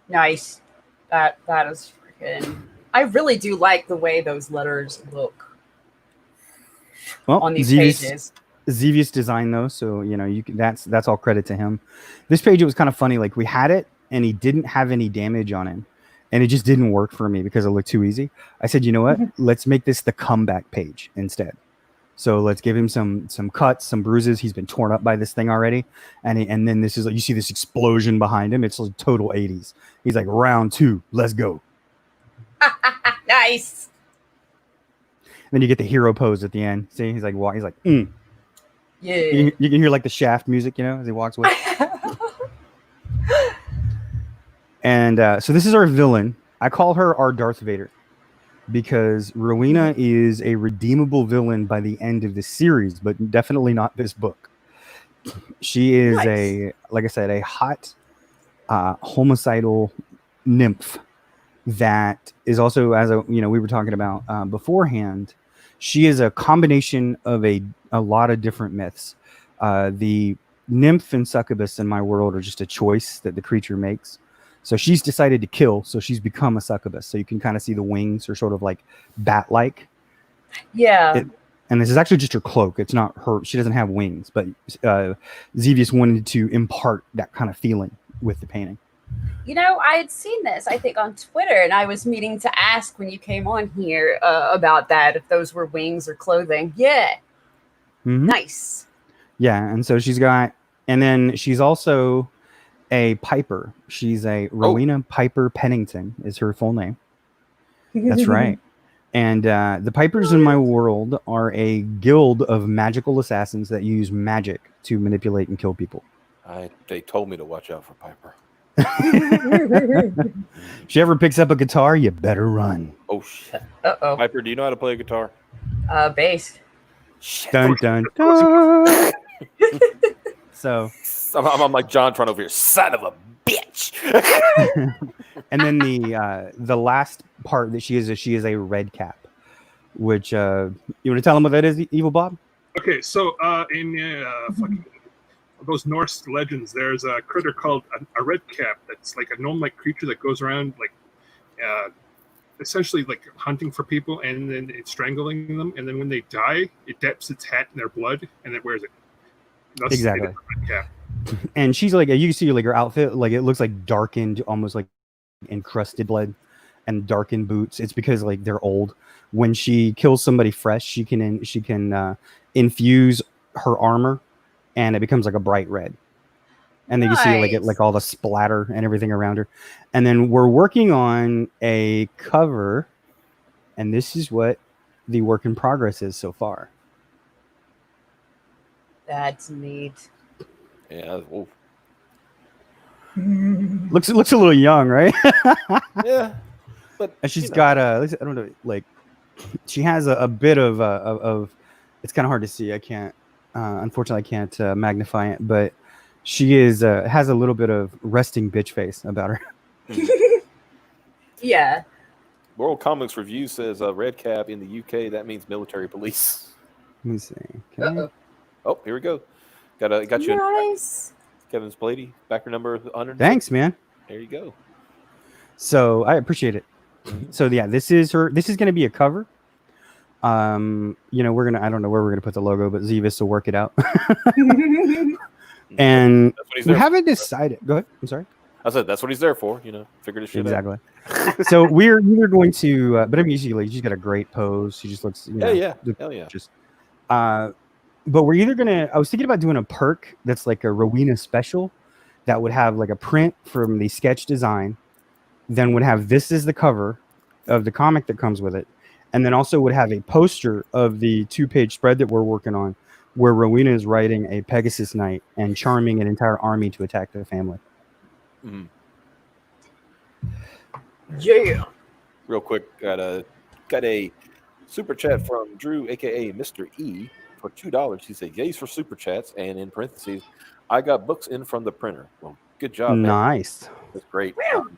Speaker 2: nice. That is freaking. I really do like the way those letters look
Speaker 4: Well,
Speaker 2: on these pages.
Speaker 4: Xevious designed those, so you know that's all credit to him. This page, it was kind of funny. Like we had it, and he didn't have any damage on him, and it just didn't work for me because it looked too easy. I said, you know what? Let's make this the comeback page instead. So let's give him some cuts, some bruises. He's been torn up by this thing already, and then this is like you see this explosion behind him. It's like total 80s. He's like round 2, let's go.
Speaker 2: Nice.
Speaker 4: And then you get the hero pose at the end. See, he's like
Speaker 2: Yeah.
Speaker 4: You can hear like the Shaft music, you know, as he walks away. And so this is our villain. I call her our Darth Vader because Rowena is a redeemable villain by the end of the series, but definitely not this book. She is like I said, a hot homicidal nymph that is also, as we were talking about beforehand, she is a combination of a lot of different myths. The nymph and succubus in my world are just a choice that the creature makes. So she's decided to kill, so she's become a succubus. So you can kind of see the wings are sort of like bat-like.
Speaker 2: Yeah.
Speaker 4: And this is actually just her cloak. It's not her. She doesn't have wings, but Xevious wanted to impart that kind of feeling with the painting.
Speaker 2: You know, I had seen this, I think, on Twitter, and I was meaning to ask when you came on here about that, if those were wings or clothing. Yeah.
Speaker 4: Mm-hmm.
Speaker 2: Nice.
Speaker 4: Yeah, and so she's got, and then she's also a piper. She's a Rowena Piper Pennington is her full name. That's right. And the pipers in my world are a guild of magical assassins that use magic to manipulate and kill people.
Speaker 1: They told me to watch out for Piper.
Speaker 4: If she ever picks up a guitar, you better run.
Speaker 1: Oh shit!
Speaker 2: Uh-oh.
Speaker 1: Piper, do you know how to play a guitar?
Speaker 2: Bass.
Speaker 4: Dun dun dun. So
Speaker 1: I'm like John trying over here. Son of a bitch.
Speaker 4: And then the last part that she is a red cap, which you want to tell them what that is, Evil Bob?
Speaker 3: Okay, so in fucking those Norse legends, there's a critter called a red cap that's like a gnome-like creature that goes around like essentially like hunting for people, and then it's strangling them, and then when they die, it dips its hat in their blood and it wears it. That's
Speaker 4: exactly.
Speaker 3: Red cap.
Speaker 4: And she's like, you can see like her outfit, like it looks like darkened, almost like encrusted blood and darkened boots. It's because like they're old. When she kills somebody fresh, she can infuse her armor, and it becomes like a bright red. And then you see like all the splatter and everything around her. And then we're working on a cover, and this is what the work in progress is so far.
Speaker 2: That's neat.
Speaker 1: Yeah.
Speaker 4: Looks a little young, right?
Speaker 1: Yeah. But
Speaker 4: and she's got I don't know, like she has a bit of it's kind of hard to see. I can't unfortunately I can't magnify it, but she is has a little bit of resting bitch face about her.
Speaker 2: Yeah.
Speaker 1: World Comics Review says red cap in the UK, that means military police.
Speaker 4: Let me see. Okay.
Speaker 1: Oh, here we go. Got you.
Speaker 2: Nice.
Speaker 1: Kevin Splady, backer number 100.
Speaker 4: Thanks, man.
Speaker 1: There you go.
Speaker 4: So I appreciate it. So yeah, this is going to be a cover. I don't know where we're gonna put the logo, but Xevious will work it out. And we haven't decided. Go ahead. I'm sorry.
Speaker 1: I said that's what he's there for. Figure this shit out.
Speaker 4: Exactly. So we're either going to, but I mean, she's got a great pose. She just looks.
Speaker 1: Hell yeah.
Speaker 4: Just. But we're either gonna. I was thinking about doing a perk that's like a Rowena special, that would have like a print from the sketch design, then would have this as the cover of the comic that comes with it, and then also would have a poster of the 2-page spread that we're working on where Rowena is riding a Pegasus Knight and charming an entire army to attack their family.
Speaker 1: Mhm.
Speaker 2: Yeah.
Speaker 1: Real quick, got a super chat from Drew, aka Mr. E, for $2. He said, "Yays for super chats," and in parentheses, "I got books in from the printer." Well, good job, man.
Speaker 4: Nice.
Speaker 1: That's great.
Speaker 2: Woo!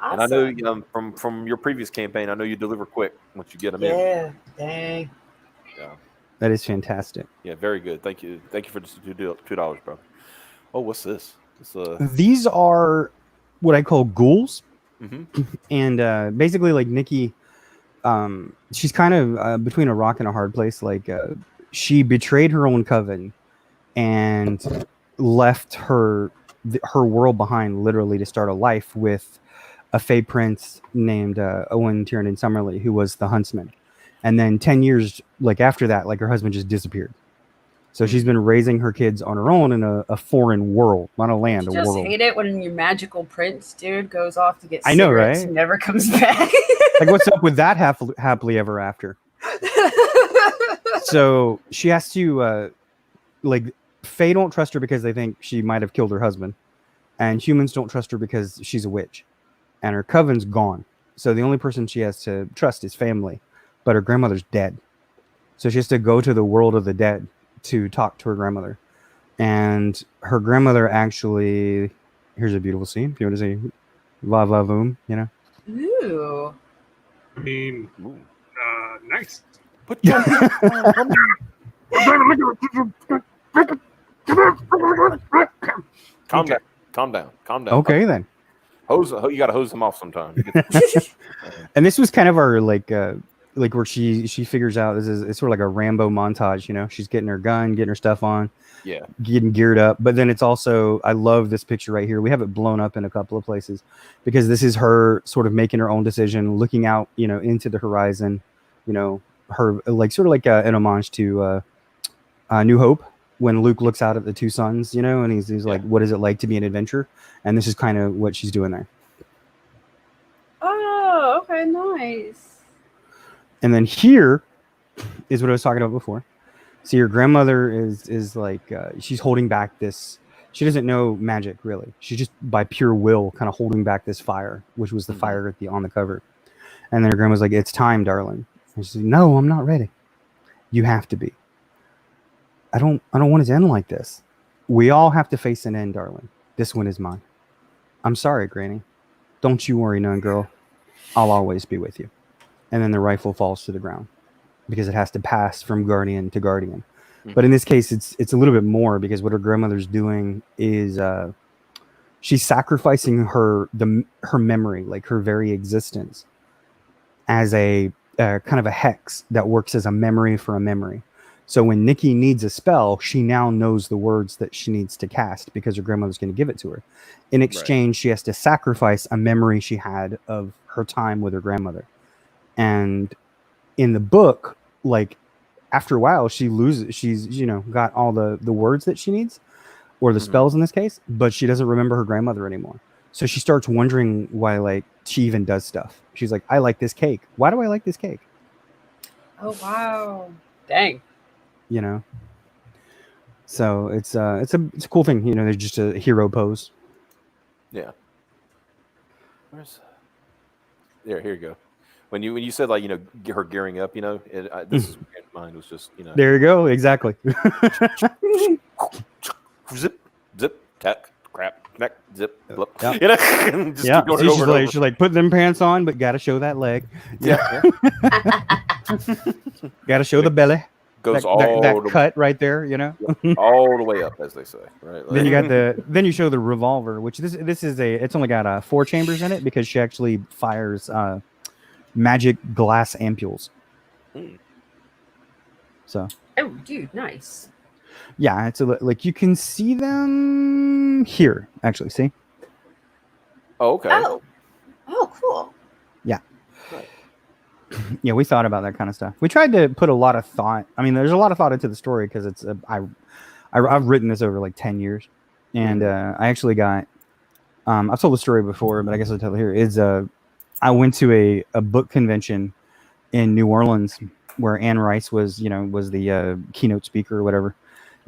Speaker 1: And I know
Speaker 2: Awesome.
Speaker 1: from your previous campaign, I know you deliver quick once you get them in.
Speaker 2: Yeah. Dang.
Speaker 1: Yeah,
Speaker 4: That is fantastic.
Speaker 1: yeah, very good. Thank you for just $2, brother. Oh, what's this? It's
Speaker 4: These are what I call ghouls,
Speaker 1: mhm.
Speaker 4: and basically, like Nikki, she's kind of between a rock and a hard place. Like she betrayed her own coven and left her world behind, literally, to start a life with a Fey prince named Owen Tiernan Summerly, who was the huntsman. And then 10 years after that, her husband just disappeared. So she's been raising her kids on her own in a foreign world, not a land,
Speaker 2: You
Speaker 4: a
Speaker 2: just
Speaker 4: world.
Speaker 2: hate it when your magical prince dude goes off to get
Speaker 4: I know,
Speaker 2: cigarettes
Speaker 4: right?
Speaker 2: and never comes back.
Speaker 4: What's up with that happily ever after? So she has to Fae don't trust her because they think she might have killed her husband, and humans don't trust her because she's a witch, and her coven's gone. So the only person she has to trust is family, but her grandmother's dead. So she has to go to the world of the dead to talk to her grandmother, and her grandmother actually. Here's a beautiful scene. If you want to see, va va voom,
Speaker 2: Ooh.
Speaker 3: I mean, nice.
Speaker 1: Put your calm down.
Speaker 4: Okay, then.
Speaker 1: You got to hose them off sometime.
Speaker 4: And this was kind of our where she figures out it's sort of like a Rambo montage. She's getting her gun, getting her stuff on,
Speaker 1: Yeah.
Speaker 4: getting geared up. But then it's also, I love this picture right here. We have it blown up in a couple of places because this is her sort of making her own decision, looking out, into the horizon. Her sort of like an homage to New Hope, when Luke looks out at the two suns, and he's like, what is it like to be an adventurer? And this is kind of what she's doing there.
Speaker 2: Oh, okay, nice.
Speaker 4: And then here is what I was talking about before. So your grandmother is like, she's holding back this. She doesn't know magic, really. She's just by pure will kind of holding back this fire, which was the fire on the cover. And then her grandma's like, "It's time, darling." And she's like, "No, I'm not ready. You have to be. I don't want it to end like this. We all have to face an end, darling. This one is mine. I'm sorry, Granny. Don't you worry, none girl. I'll always be with you." And then the rifle falls to the ground because it has to pass from guardian to guardian. But in this case, it's a little bit more, because what her grandmother's doing is she's sacrificing her memory, like her very existence, as a kind of a hex that works as a memory for a memory. So when Nikki needs a spell, she now knows the words that she needs to cast because her grandmother's going to give it to her. In exchange, she has to sacrifice a memory she had of her time with her grandmother. And in the book, after a while, she loses. She's got all the words that she needs, or the spells in this case, but she doesn't remember her grandmother anymore. So she starts wondering why she even does stuff. She's like, "I like this cake. Why do I like this cake?"
Speaker 2: Oh wow. Dang.
Speaker 4: So it's a cool thing. There's just a hero pose.
Speaker 1: Yeah. Here you go. When you said her gearing up, this is mine was just
Speaker 4: There you go. Exactly.
Speaker 1: zip, tack, crap, neck, zip, blip.
Speaker 4: Yep.
Speaker 1: Just keep going
Speaker 4: See,
Speaker 1: over
Speaker 4: she's like, put them pants on, but gotta show that leg.
Speaker 1: Yeah.
Speaker 4: Gotta show the belly.
Speaker 1: Goes
Speaker 4: that cut right there,
Speaker 1: all the way up, as they say, right?
Speaker 4: Then you got then you show the revolver, which this is it's only got 4 chambers in it because she actually fires magic glass ampules. So.
Speaker 2: Oh, dude, nice.
Speaker 4: Yeah, it's you can see them here. Actually, see.
Speaker 1: Oh, okay.
Speaker 2: Oh, cool.
Speaker 4: Yeah.
Speaker 1: Right.
Speaker 4: Yeah, we thought about that kind of stuff. We tried to put a lot of thought. I mean, there's a lot of thought into the story because it's I've written this over 10 years, and I actually got. I've told the story before, but I guess I'll tell it here. I went to a book convention in New Orleans where Anne Rice was the keynote speaker or whatever,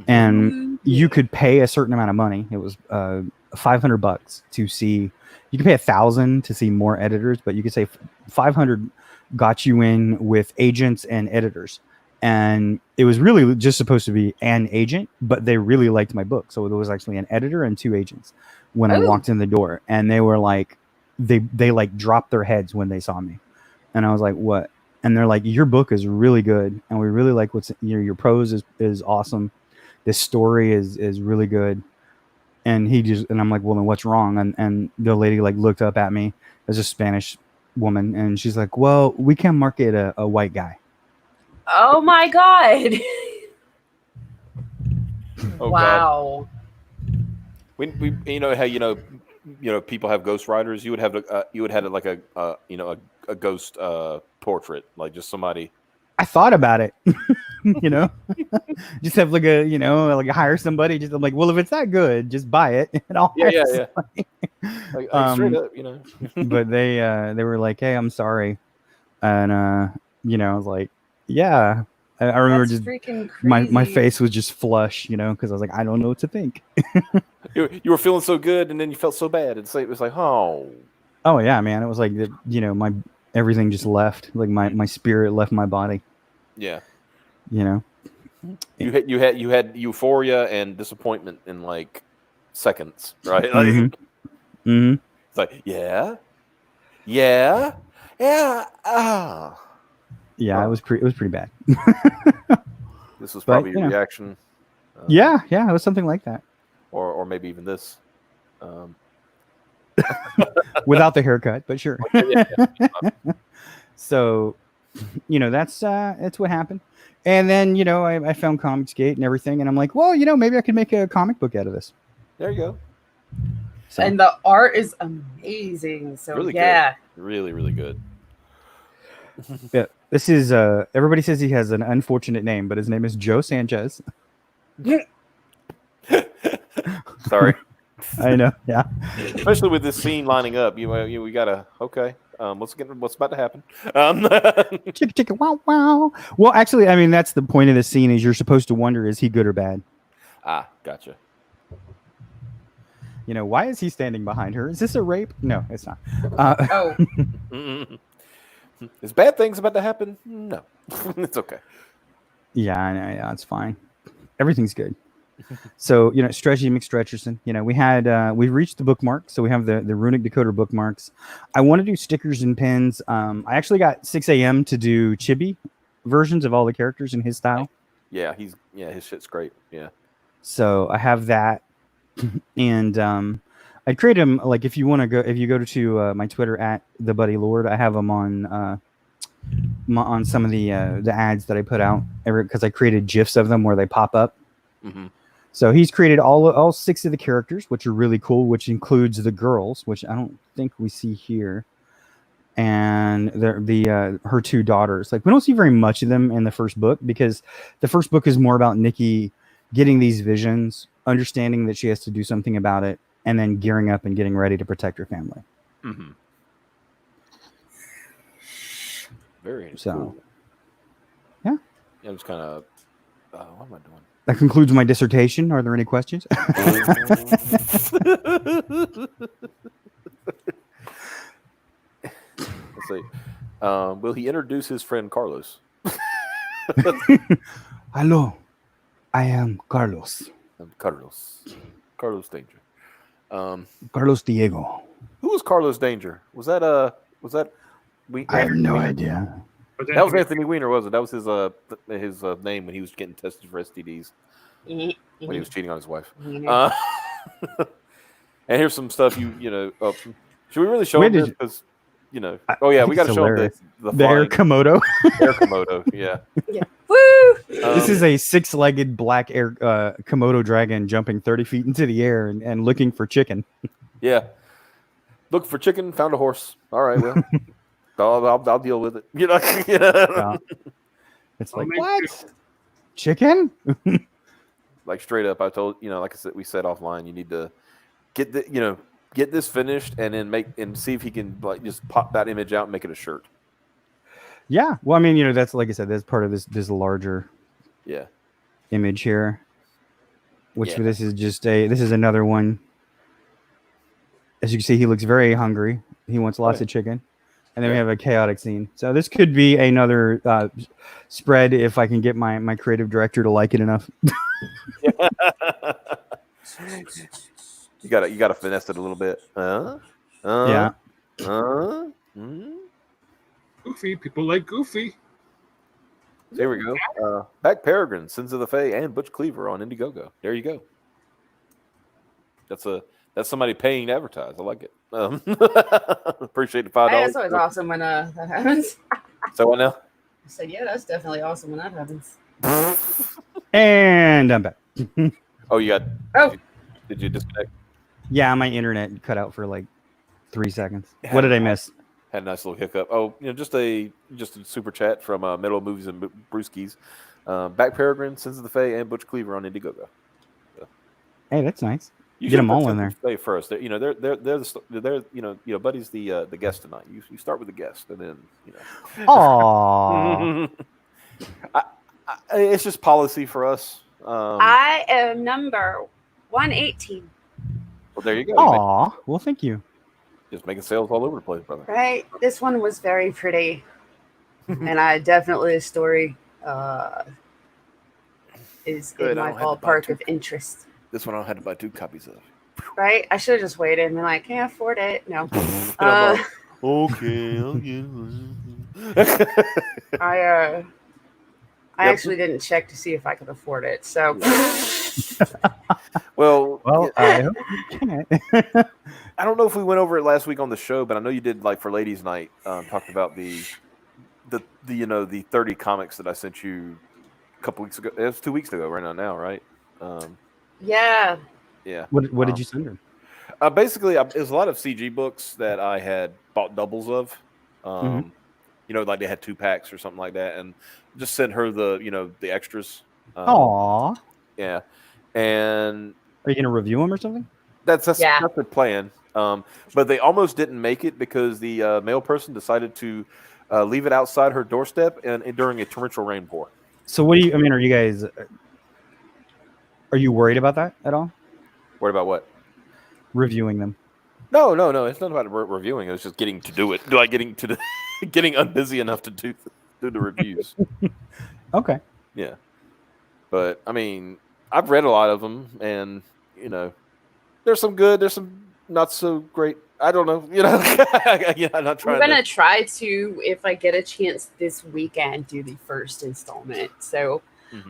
Speaker 4: and you could pay a certain amount of money. It was $500 to see. You could pay $1,000 to see more editors, but you could say 500 got you in with agents and editors. And it was really just supposed to be an agent, but they really liked my book. So there was actually an editor and 2 agents when I walked in the door, and they were like, they like dropped their heads when they saw me. And I was like, what? And they're like, your book is really good. And we really like your prose is awesome. This story is really good. And I'm like, well, then what's wrong? And the lady like looked up at me as a Spanish woman, and she's like, well, we can market a white guy.
Speaker 2: Oh my God.
Speaker 1: Oh,
Speaker 2: wow.
Speaker 1: God. We you know how people have ghostwriters. You would have it like a ghost portrait, like just somebody.
Speaker 4: I thought about it, just have like like hire somebody. Just I'm like, well, if it's that good, just buy it and I'll hire somebody.
Speaker 1: Like straight up,
Speaker 4: But they were like, hey, I'm sorry, and I was like, yeah. I remember
Speaker 2: That's
Speaker 4: just
Speaker 2: freaking
Speaker 4: my
Speaker 2: crazy.
Speaker 4: face was just flush, because I was like, I don't know what to think.
Speaker 1: You were feeling so good, and then you felt so bad. It was like, oh
Speaker 4: yeah, man. It was like my everything just left. Like my spirit left my body.
Speaker 1: yeah.
Speaker 4: You
Speaker 1: had euphoria and disappointment in like seconds, right? Like,
Speaker 4: Mm-hmm.
Speaker 1: It's like, yeah.
Speaker 4: Yeah, it was pretty bad.
Speaker 1: This was
Speaker 4: But,
Speaker 1: probably a reaction.
Speaker 4: Yeah, it was something like that.
Speaker 1: Or maybe even this.
Speaker 4: Without the haircut, but sure.
Speaker 1: Yeah.
Speaker 4: So, that's what happened. And then, I found Comicsgate and everything, and I'm like, well, maybe I could make a comic book out of this.
Speaker 1: There you go.
Speaker 4: So,
Speaker 2: And the art is amazing. So
Speaker 1: Really
Speaker 2: yeah.
Speaker 1: good. Really, really good.
Speaker 4: yeah, this is everybody says he has an unfortunate name, but his name is Joe Sanchez.
Speaker 1: Sorry.
Speaker 4: I know, yeah.
Speaker 1: Especially with this scene lining up, we gotta what's about to happen.
Speaker 4: Chicka chicka wow wow. Well, actually, I mean that's the point of the scene is you're supposed to wonder, is he good or bad?
Speaker 1: Gotcha.
Speaker 4: Why is he standing behind her? Is this a rape? No, it's not.
Speaker 1: Is bad things about to happen? No. It's okay.
Speaker 4: Yeah, it's fine. Everything's good. So, Stretchy McStretcherson, we reached the bookmark. So we have the Runic Decoder bookmarks. I want to do stickers and pins. I actually got 6 a.m. to do chibi versions of all the characters in his style.
Speaker 1: Yeah, his shit's great. Yeah.
Speaker 4: So I have that. And I create him, like, if you go to my Twitter at the Buddy Lord, I have him on some of the ads that I put out because I created GIFs of them where they pop up.
Speaker 1: Mm-hmm.
Speaker 4: So he's created all 6 of the characters, which are really cool, which includes the girls, which I don't think we see here, and her 2 daughters. Like, we don't see very much of them in the first book because the first book is more about Nikki getting these visions, understanding that she has to do something about it, and then gearing up and getting ready to protect her family.
Speaker 1: Mm-hmm. Very
Speaker 4: so
Speaker 1: cool.
Speaker 4: Yeah,
Speaker 1: I'm just kind of what am I doing?
Speaker 4: That concludes my dissertation. Are there any questions?
Speaker 1: Let's see. Will he introduce his friend Carlos?
Speaker 4: Hello, I am Carlos.
Speaker 1: I'm Carlos Danger.
Speaker 4: Carlos Diego.
Speaker 1: Who was Carlos Danger? Was that
Speaker 4: I have no idea.
Speaker 1: That was Anthony Weiner, wasn't it? That was his name when he was getting tested for STDs when he was cheating on his wife. And here's some stuff should we really show him this? Because we got to show him the
Speaker 4: Air Komodo.
Speaker 1: Air Komodo, yeah.
Speaker 2: Woo!
Speaker 4: This is a 6-legged black air Komodo dragon jumping 30 feet into the air and looking for chicken.
Speaker 1: Yeah. Look for chicken, found a horse. All right, well. I'll deal with it.
Speaker 4: Yeah. It's like, what? Chicken?
Speaker 1: Like straight up, I told like I said, we said offline, you need to get this finished and then see if he can like just pop that image out and make it a shirt.
Speaker 4: Yeah. Well, I mean, that's like I said, that's part of this larger
Speaker 1: Yeah.
Speaker 4: image here. Which
Speaker 1: Yeah.
Speaker 4: this is another one. As you can see, he looks very hungry. He wants lots of chicken. And then we
Speaker 1: Yeah.
Speaker 4: have a chaotic scene. So this could be another spread if I can get my creative director to like it enough.
Speaker 1: You gotta finesse it a little bit.
Speaker 4: Yeah.
Speaker 3: Goofy. People like Goofy.
Speaker 1: There we go. Back Peregrine, Sins of the Fae, and Butch Cleaver on Indiegogo. There you go. That's somebody paying to advertise. I like it. Appreciate the $5.
Speaker 2: That's always awesome when that happens.
Speaker 1: So what now?
Speaker 2: I said, yeah, that's definitely awesome when that happens.
Speaker 4: And I'm back.
Speaker 1: Oh, you got.
Speaker 2: Oh.
Speaker 1: Did you disconnect?
Speaker 4: Yeah, my internet cut out for like 3 seconds. What did I miss?
Speaker 1: Had a nice little hiccup. Oh, just a super chat from Metal Movies and Brewskis. Back Peregrine, Sins of the Fae, and Butch Cleaver on Indiegogo. So.
Speaker 4: Hey, that's nice.
Speaker 1: You
Speaker 4: get them all in there.
Speaker 1: Fae first. They're Buddy's the guest tonight. You start with the guest, and then
Speaker 4: Aww.
Speaker 1: It's just policy for us.
Speaker 2: I am number 118.
Speaker 1: Well, there you go.
Speaker 4: Aw. Well, thank you.
Speaker 1: Just making sales all over the place, brother.
Speaker 2: Right. This one was very pretty, and I definitely the story is
Speaker 1: Good,
Speaker 2: in my ballpark of interest.
Speaker 1: This one I had to buy 2 copies of.
Speaker 2: Right. I should have just waited and been like, can't afford it. No.
Speaker 1: Okay.
Speaker 2: I actually didn't check to see if I could afford it. So.
Speaker 1: Well,
Speaker 4: I hope you can.
Speaker 1: I don't know if we went over it last week on the show, but I know you did. Like for Ladies' Night, talked about the 30 comics that I sent you a couple weeks ago. It was 2 weeks ago, right now, right?
Speaker 2: Yeah.
Speaker 1: Yeah.
Speaker 4: What did you send her?
Speaker 1: Basically, it was a lot of CG books that I had bought doubles of. Like they had 2 packs or something like that, and just sent her the extras.
Speaker 4: Aw.
Speaker 1: Yeah. And
Speaker 4: are you gonna review them or something?
Speaker 1: That's the plan. But they almost didn't make it because the mail person decided to leave it outside her doorstep and during a torrential rainpour.
Speaker 4: So what do you? I mean, are you worried about that at all?
Speaker 1: Worried about what?
Speaker 4: Reviewing them.
Speaker 1: No. It's not about reviewing. It was just getting to do it. Like getting unbusy enough to do the reviews.
Speaker 4: Okay.
Speaker 1: Yeah. But I mean, I've read a lot of them, and there's some good, there's some not so great. I don't know, I'm not trying.
Speaker 2: I'm gonna try to, if I get a chance this weekend, do the first installment. So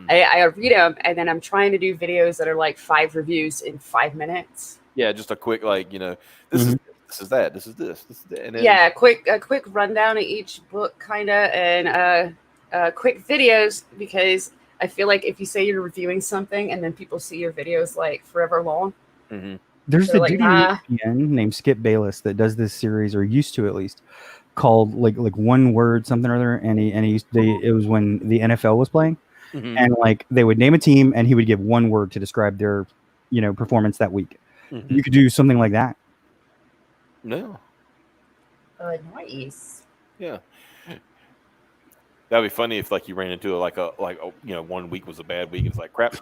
Speaker 2: I read them, and then I'm trying to do videos that are like 5 reviews in 5 minutes.
Speaker 1: Yeah, just a quick this is that, this is this, and then,
Speaker 2: a quick rundown of each book, kind of, and quick videos, because I feel like if you say you're reviewing something and then people see your videos like forever long.
Speaker 4: There's a dude named Skip Bayless that does this series, or used to at least, called like one word something or other, and it was when the NFL was playing, and like they would name a team and he would give one word to describe their performance that week. You could do something like that.
Speaker 1: No.
Speaker 2: Nice.
Speaker 1: Yeah. That'd be funny if you ran into it 1 week was a bad week. It's like crap.
Speaker 4: I'm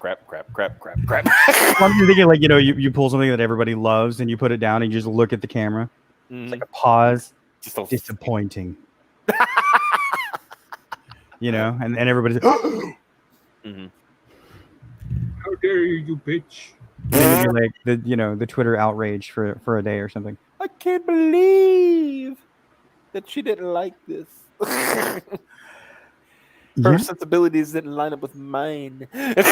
Speaker 4: thinking you pull something that everybody loves and you put it down and you just look at the camera. It's like a pause. Just disappointing. And everybody's
Speaker 3: How dare you, bitch?
Speaker 4: And like the Twitter outrage for a day or something.
Speaker 1: I can't believe that she didn't like this. Her sensibilities didn't line up with mine.
Speaker 4: There's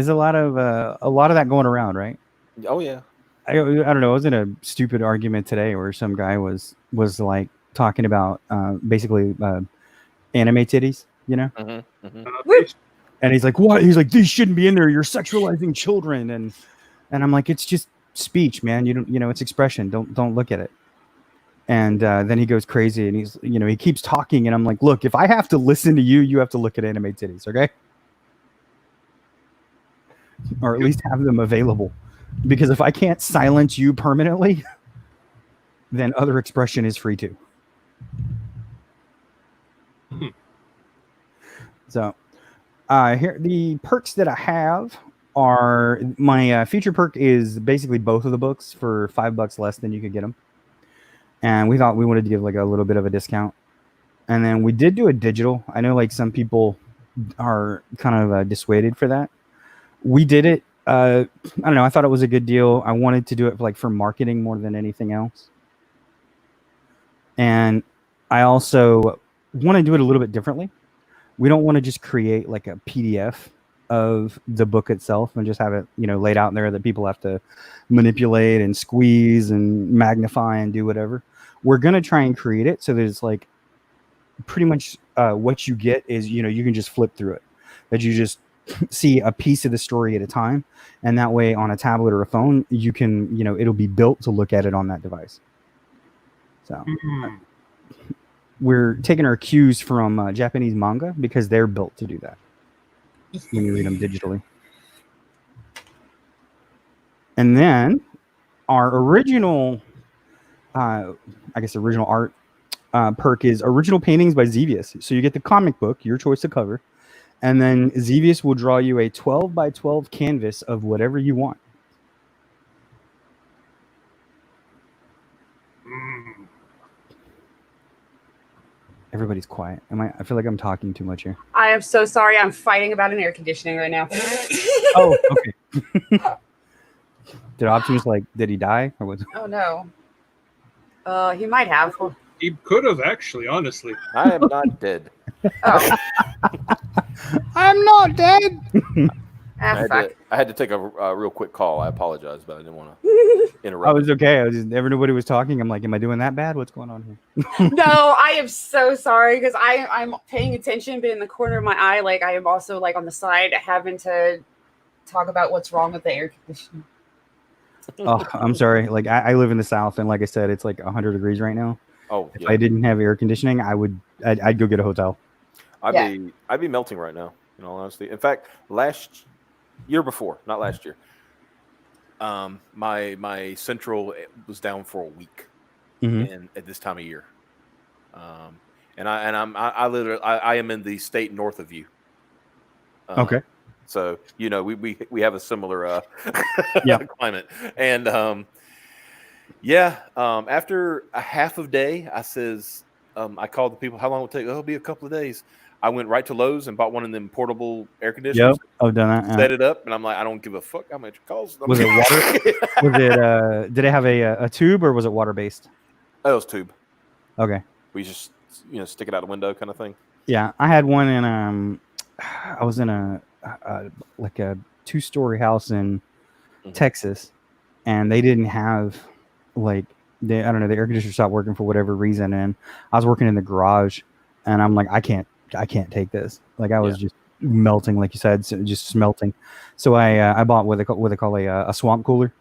Speaker 4: a lot of that going around, right?
Speaker 1: Oh yeah.
Speaker 4: I don't know. I was in a stupid argument today where some guy was like talking about basically anime titties, and he's like, "What?" He's like, "These shouldn't be in there. You're sexualizing children," and I'm like, "It's just speech, man. You don't, it's expression. Don't look at it." And then he goes crazy, and he's, he keeps talking, and I'm like, "Look, if I have to listen to you, you have to look at anime titties, okay? Or at least have them available, because if I can't silence you permanently, then other expression is free too. So here, the perks that I have are my feature perk is basically both of the books for $5 less than you could get them. And we thought we wanted to give like a little bit of a discount. And then we did do a digital. I know like some people are kind of dissuaded for that. We did it. I don't know. I thought it was a good deal. I wanted to do it like for marketing more than anything else. And I also want to do it a little bit differently. We don't want to just create like a PDF of the book itself and just have it, laid out there that people have to manipulate and squeeze and magnify and do whatever. We're going to try and create it so that it's like pretty much what you get is, you can just flip through it, that you just see a piece of the story at a time. And that way on a tablet or a phone, you can, it'll be built to look at it on that device. So we're taking our cues from Japanese manga because they're built to do that when you read them digitally. And then our original, original art perk is original paintings by Xevious. So you get the comic book, your choice of cover, and then Xevious will draw you a 12 by 12 canvas of whatever you want. Everybody's quiet. I feel like I'm talking too much here.
Speaker 2: I am so sorry. I'm fighting about an air conditioning right now.
Speaker 4: Oh, okay. Did Optimus did he die or what?
Speaker 2: Oh no. He might have.
Speaker 3: He could have actually, honestly.
Speaker 1: I am not dead.
Speaker 2: Oh.
Speaker 4: I'm not dead.
Speaker 1: I had to take a real quick call. I apologize, but I didn't want to interrupt.
Speaker 4: I was okay. Everybody was talking. I'm like, am I doing that bad? What's going on here?
Speaker 2: No, I am so sorry because I'm paying attention, but in the corner of my eye, I am also on the side having to talk about what's wrong with the air conditioning.
Speaker 4: Oh, I'm sorry. I live in the South, and like I said, it's 100 degrees right now.
Speaker 1: Oh,
Speaker 4: if I didn't have air conditioning, I'd go get a hotel.
Speaker 1: I'd be melting right now, in all honesty. In fact, year before, not last year, my central was down for a week, and at this time of year, and I am in the state north of you.
Speaker 4: Okay.
Speaker 1: So we have a similar climate, and after a half of day, I says I called the people. How long will it take? Oh, it'll be a couple of days. I went right to Lowe's and bought one of them portable air conditioners.
Speaker 4: Yep, I've done that.
Speaker 1: Set it up, and I'm like, I don't give a fuck how much it costs.
Speaker 4: Was it water? Was it? Did it have a tube or was it water based?
Speaker 1: Oh, it was tube.
Speaker 4: Okay.
Speaker 1: We just stick it out the window kind of thing.
Speaker 4: Yeah, I had one in I was in a 2-story house in Texas, and they didn't have I don't know, the air conditioner stopped working for whatever reason, and I was working in the garage, and I'm like, I can't take this. I was just melting, like you said, so just smelting. So I bought what they call a swamp cooler.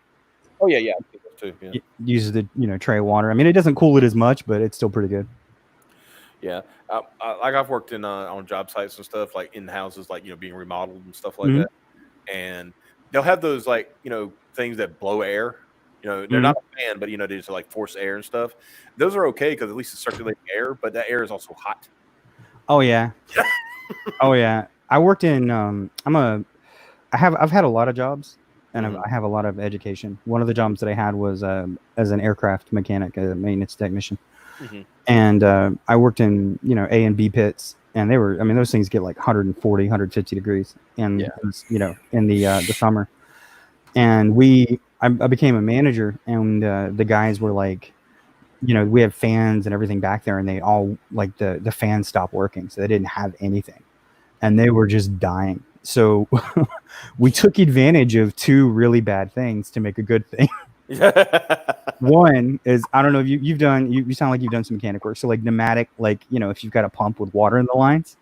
Speaker 1: Oh yeah. Too, yeah.
Speaker 4: It uses the tray of water. I mean, it doesn't cool it as much, but it's still pretty good.
Speaker 1: Yeah, I've worked in on job sites and stuff, in houses, being remodeled and stuff like that, and they'll have those things that blow air. They're not a fan, but they just force air and stuff. Those are okay because at least it's circulating air, but that air is also hot.
Speaker 4: Oh yeah. Oh yeah. I worked in I've had a lot of jobs, and I have a lot of education. One of the jobs that I had was as an aircraft mechanic, a maintenance technician. And I worked in A and B pits, and those things get 140, 150 degrees in in the summer. And I became a manager, and the guys were we have fans and everything back there, and they all the fans stopped working, so they didn't have anything, and they were just dying. So we took advantage of two really bad things to make a good thing. One is, I don't know if you sound like you've done some mechanic work. So pneumatic, if you've got a pump with water in the lines,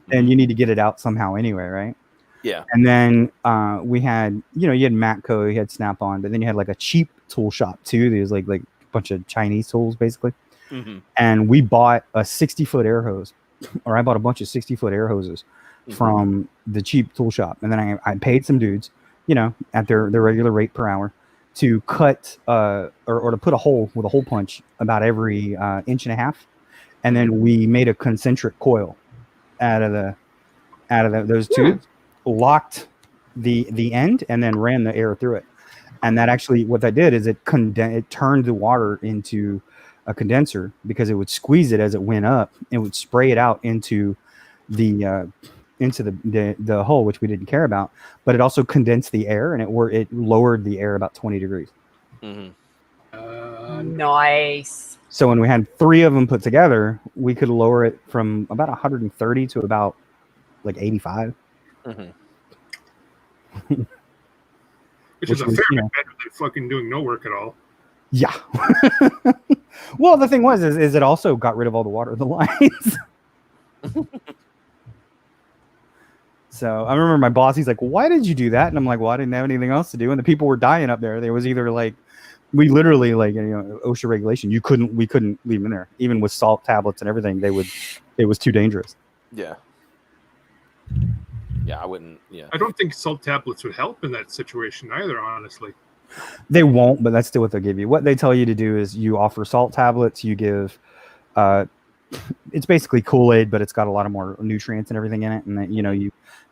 Speaker 4: then you need to get it out somehow anyway, right?
Speaker 1: Yeah.
Speaker 4: And then we had, you had Matco, you had Snap-on, but then you had a cheap tool shop too. There's like a bunch of Chinese tools basically. And we bought a 60-foot air hose, or I bought a bunch of 60-foot air hoses from the cheap tool shop. And then I paid some dudes, at their regular rate per hour. to cut or to put a hole with a hole punch about every inch and a half, and then we made a concentric coil out of those tubes, locked the end, and then ran the air through it. And that actually, what that did is it turned the water into a condenser, because it would squeeze it as it went up. It would spray it out into the hole, which we didn't care about. But it also condensed the air, and it lowered the air about 20 degrees.
Speaker 2: Nice.
Speaker 4: So when we had 3 of them put together, we could lower it from about 130 to about like 85.
Speaker 3: Which is a
Speaker 4: was,
Speaker 3: fair
Speaker 4: you
Speaker 3: bit
Speaker 4: know,
Speaker 3: better than fucking doing no work at all.
Speaker 4: Yeah. Well, the thing was, is it also got rid of all the water in the lines. So I remember my boss, he's like, "Why did you do that?" And I'm like, "Well, I didn't have anything else to do." And the people were dying up there. There was either like, we literally, like, OSHA regulation, we couldn't leave them in there. Even with salt tablets and everything, it was too dangerous.
Speaker 1: Yeah. Yeah, I wouldn't. Yeah.
Speaker 3: I don't think salt tablets would help in that situation either, honestly.
Speaker 4: They won't, but that's still what they'll give you. What they tell you to do is you offer salt tablets, you give, it's basically Kool-Aid, but it's got a lot of more nutrients and everything in it. And then,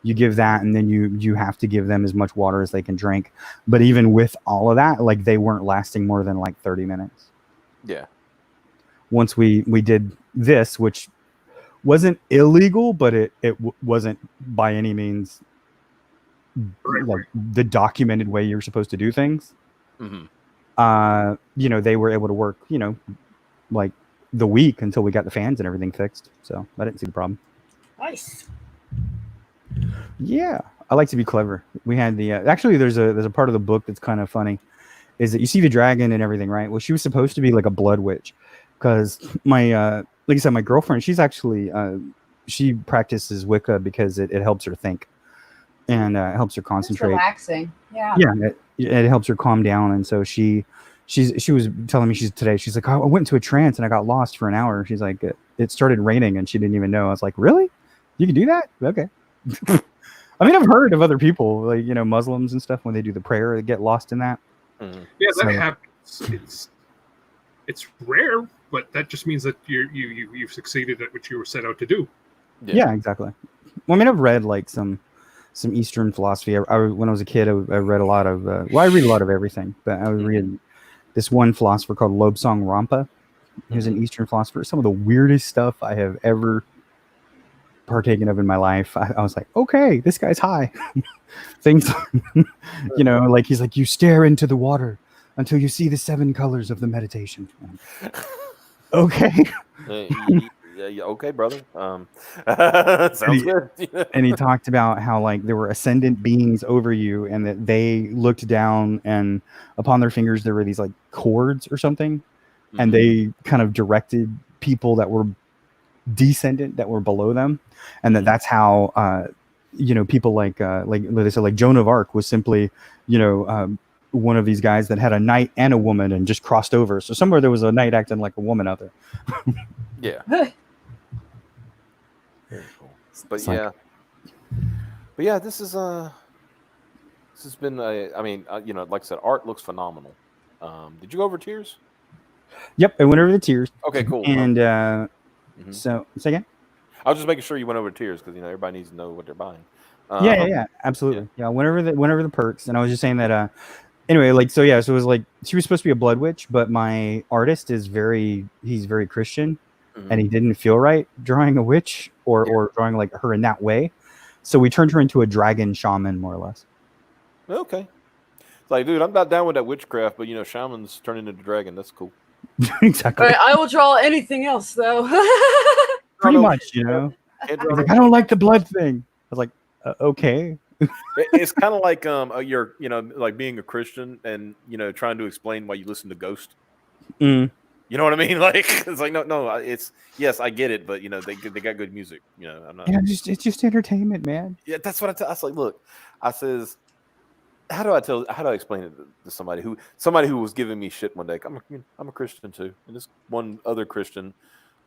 Speaker 4: you give that, and then you have to give them as much water as they can drink. But even with all of that, like, they weren't lasting more than like 30 minutes.
Speaker 1: Yeah.
Speaker 4: Once we did this, which wasn't illegal, but it wasn't by any means like the documented way you're supposed to do things. They were able to work, like the week until we got the fans and everything fixed. So I didn't see the problem.
Speaker 2: Nice.
Speaker 4: Yeah, I like to be clever. We had the actually there's a part of the book that's kind of funny, is that you see the dragon and everything, right? Well, she was supposed to be like a blood witch, because my like I said, my girlfriend, she's actually she practices Wicca because it helps her think, and it helps her
Speaker 2: It's
Speaker 4: concentrate.
Speaker 2: relaxing. Yeah.
Speaker 4: Yeah, it helps her calm down. And so she was telling me, she's like, I went into a trance and I got lost for an hour. She's like, it started raining and she didn't even know. I was like, really? You can do that? Okay. I mean, I've heard of other people, like, Muslims and stuff, when they do the prayer, they get lost in that.
Speaker 3: Yeah, that happens. It's rare, but that just means that you've succeeded at what you were set out to do.
Speaker 4: Yeah, exactly. Well, I mean, I've read like some Eastern philosophy. When I was a kid, I read a lot of I read a lot of everything, but I was reading this one philosopher called Lobsang Rampa. He was an Eastern philosopher. Some of the weirdest stuff I have ever partaken of in my life. I was like, okay, this guy's high. Things, like, he's like, you stare into the water until you see the 7 colors of the meditation. Okay.
Speaker 1: Yeah, okay, brother. Sounds good.
Speaker 4: And he talked about how, like, there were ascendant beings over you, and that they looked down, and upon their fingers there were these like cords or something, and they kind of directed people that were descendant, that were below them, and that's how people like they said, like Joan of Arc was simply one of these guys that had a knight and a woman and just crossed over. So somewhere there was a knight acting like a woman out there.
Speaker 1: Yeah. Very cool. But yeah, this has been like I said, art looks phenomenal. Did you go over tiers?
Speaker 4: Yep, I went over the tiers.
Speaker 1: Okay, cool.
Speaker 4: And so say again.
Speaker 1: I was just making sure you went over tiers, because everybody needs to know what they're buying.
Speaker 4: Yeah, absolutely. Yeah, went over the perks, and I was just saying that anyway, like, so it was like, she was supposed to be a blood witch, but my artist he's very Christian, and he didn't feel right drawing a witch or drawing like her in that way, so we turned her into a dragon shaman, more or less.
Speaker 1: Okay. It's like, dude, I'm not down with that witchcraft, but shamans turning into dragon, that's cool.
Speaker 4: Exactly.
Speaker 2: I will draw anything else, though.
Speaker 4: Pretty much, He's like, I don't like the blood thing. I was like, okay.
Speaker 1: It's kind of like you're like being a Christian and trying to explain why you listen to Ghost. You know what I mean? Like, it's like no, it's, yes, I get it, but they got good music. I'm not.
Speaker 4: Yeah, it's just entertainment, man.
Speaker 1: Yeah, that's what I was like. Look, I says, how do I explain it to somebody who was giving me shit one day? I'm a Christian too, and this one other Christian,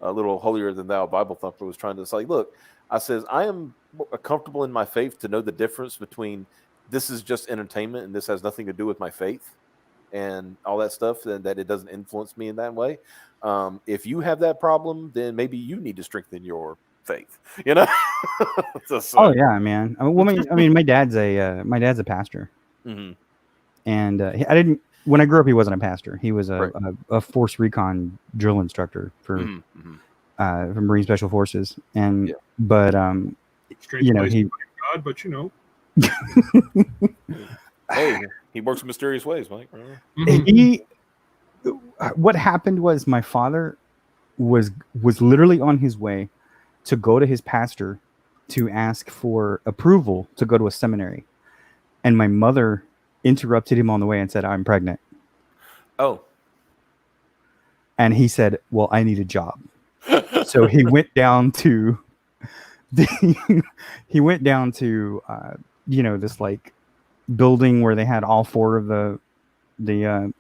Speaker 1: a little holier than thou Bible thumper, was trying to say, look, I says, I am comfortable in my faith to know the difference between this is just entertainment and this has nothing to do with my faith. and all that stuff, then that it doesn't influence me in that way. If you have that problem, then maybe you need to strengthen your faith. You know?
Speaker 4: Oh yeah, man. I mean, my dad's a pastor,
Speaker 1: Mm-hmm.
Speaker 4: and I didn't. When I grew up, he wasn't a pastor. He was
Speaker 1: Right.
Speaker 4: a force recon drill instructor for Marine Special Forces, and but
Speaker 3: Strange
Speaker 4: you know
Speaker 3: place
Speaker 4: he
Speaker 3: to find God, but you know.
Speaker 1: Hey, he works in mysterious ways, Mike.
Speaker 4: he what happened was my father was literally on his way to go to his pastor to ask for approval to go to a seminary, and my mother interrupted him on the way and said, "I'm pregnant."
Speaker 1: Oh.
Speaker 4: And he said, "Well, I need a job." So he went down to he went down to this like building where they had all four of the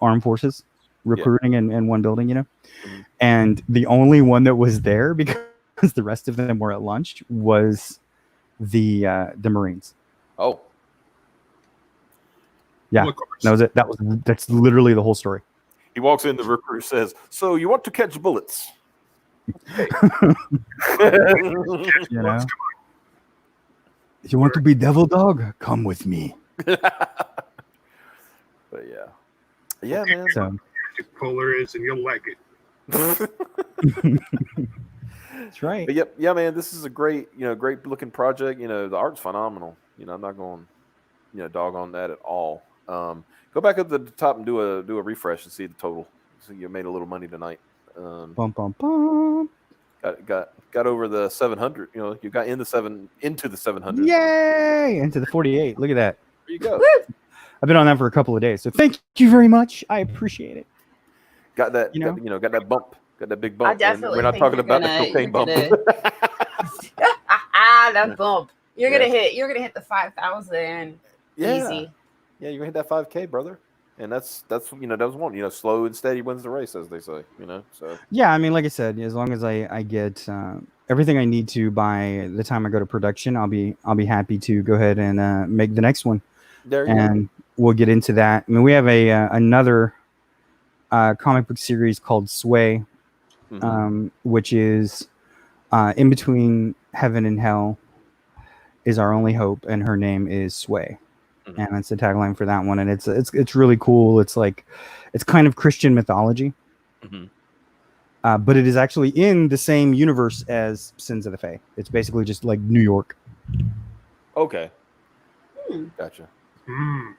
Speaker 4: armed forces recruiting in one building,
Speaker 1: Mm-hmm.
Speaker 4: and the only one that was there because the rest of them were at lunch was the Marines.
Speaker 1: Oh.
Speaker 4: Yeah,
Speaker 3: Well, of course.
Speaker 4: that was it. That's literally the whole story.
Speaker 1: He walks in, the recruiter says, "So you want to catch bullets?"
Speaker 4: You know, you want to be devil dog? Come with me.
Speaker 1: But yeah, man.
Speaker 4: So
Speaker 3: Polar is, and you'll like it.
Speaker 4: that's right.
Speaker 1: But yeah, man. This is a great looking project. The art's phenomenal. I'm not going, dog on that at all. Go back up to the top and do a refresh and see the total. So you made a little money tonight.
Speaker 4: Bum bum bum.
Speaker 1: Got over the 700. You got into the 700.
Speaker 4: Yay! Into the 48. Look at that.
Speaker 1: There you go.
Speaker 4: I've been on that for a couple of days, so thank you very much. I appreciate it.
Speaker 1: Got that.
Speaker 4: You know?
Speaker 1: Got that bump. Got that big bump.
Speaker 2: I definitely
Speaker 1: We're not
Speaker 2: think
Speaker 1: talking
Speaker 2: you're
Speaker 1: about
Speaker 2: gonna-
Speaker 1: the cocaine bump.
Speaker 2: That bump. You're gonna hit the 5,000
Speaker 1: Yeah.
Speaker 2: easy.
Speaker 1: Yeah, you're gonna hit that 5K, brother. And that's that was one. Slow and steady wins the race, as they say. So
Speaker 4: Yeah, I mean, like I said, as long as I get everything I need to by the time I go to production, I'll be happy to go ahead and make the next one.
Speaker 1: there you
Speaker 4: And we'll get into that. I mean, we have another comic book series called Sway,
Speaker 1: go. Mhm.
Speaker 4: which is in between heaven and hell is our only hope, and her name is Sway.
Speaker 1: Mhm.
Speaker 4: And that's the tagline for that one, and it's really cool. It's kind of Christian mythology,
Speaker 1: Mhm.
Speaker 4: but it is actually in the same universe as Sins of the Fae. It's basically just like New York.
Speaker 1: Okay.
Speaker 2: Hmm.
Speaker 1: Gotcha.
Speaker 3: Mm.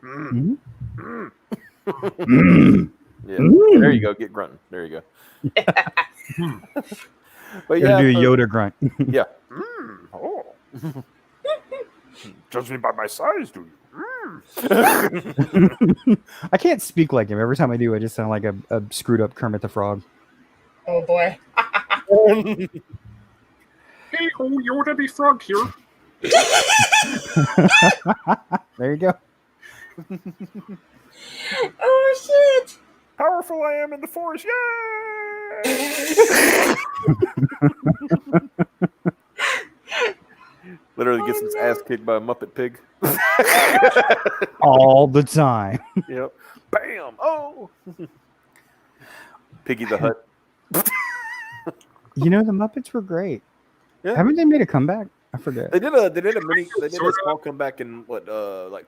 Speaker 1: Mm.
Speaker 4: Mhm.
Speaker 1: Mm. Yeah.
Speaker 4: Mm.
Speaker 1: There you go. Get grunting. There you go. But
Speaker 4: Gotta do a
Speaker 1: so-
Speaker 4: Yoda grunt.
Speaker 1: Yeah. Oh. Judge me by my size, do you?
Speaker 4: I can't speak like him. Every time I do, I just sound like a screwed up Kermit the Frog.
Speaker 2: Oh boy.
Speaker 3: Hey, Yoda the frog here.
Speaker 4: There you go.
Speaker 2: Oh shit.
Speaker 1: Powerful I am in the force. Yay! Literally gets his ass kicked by a Muppet pig.
Speaker 4: All the time.
Speaker 1: Yep. Bam. Oh. Piggy the Hut.
Speaker 4: You know, the Muppets were great.
Speaker 1: Yeah.
Speaker 4: Haven't they made a comeback? I forget.
Speaker 1: They did a
Speaker 3: Sorta.
Speaker 1: small comeback in like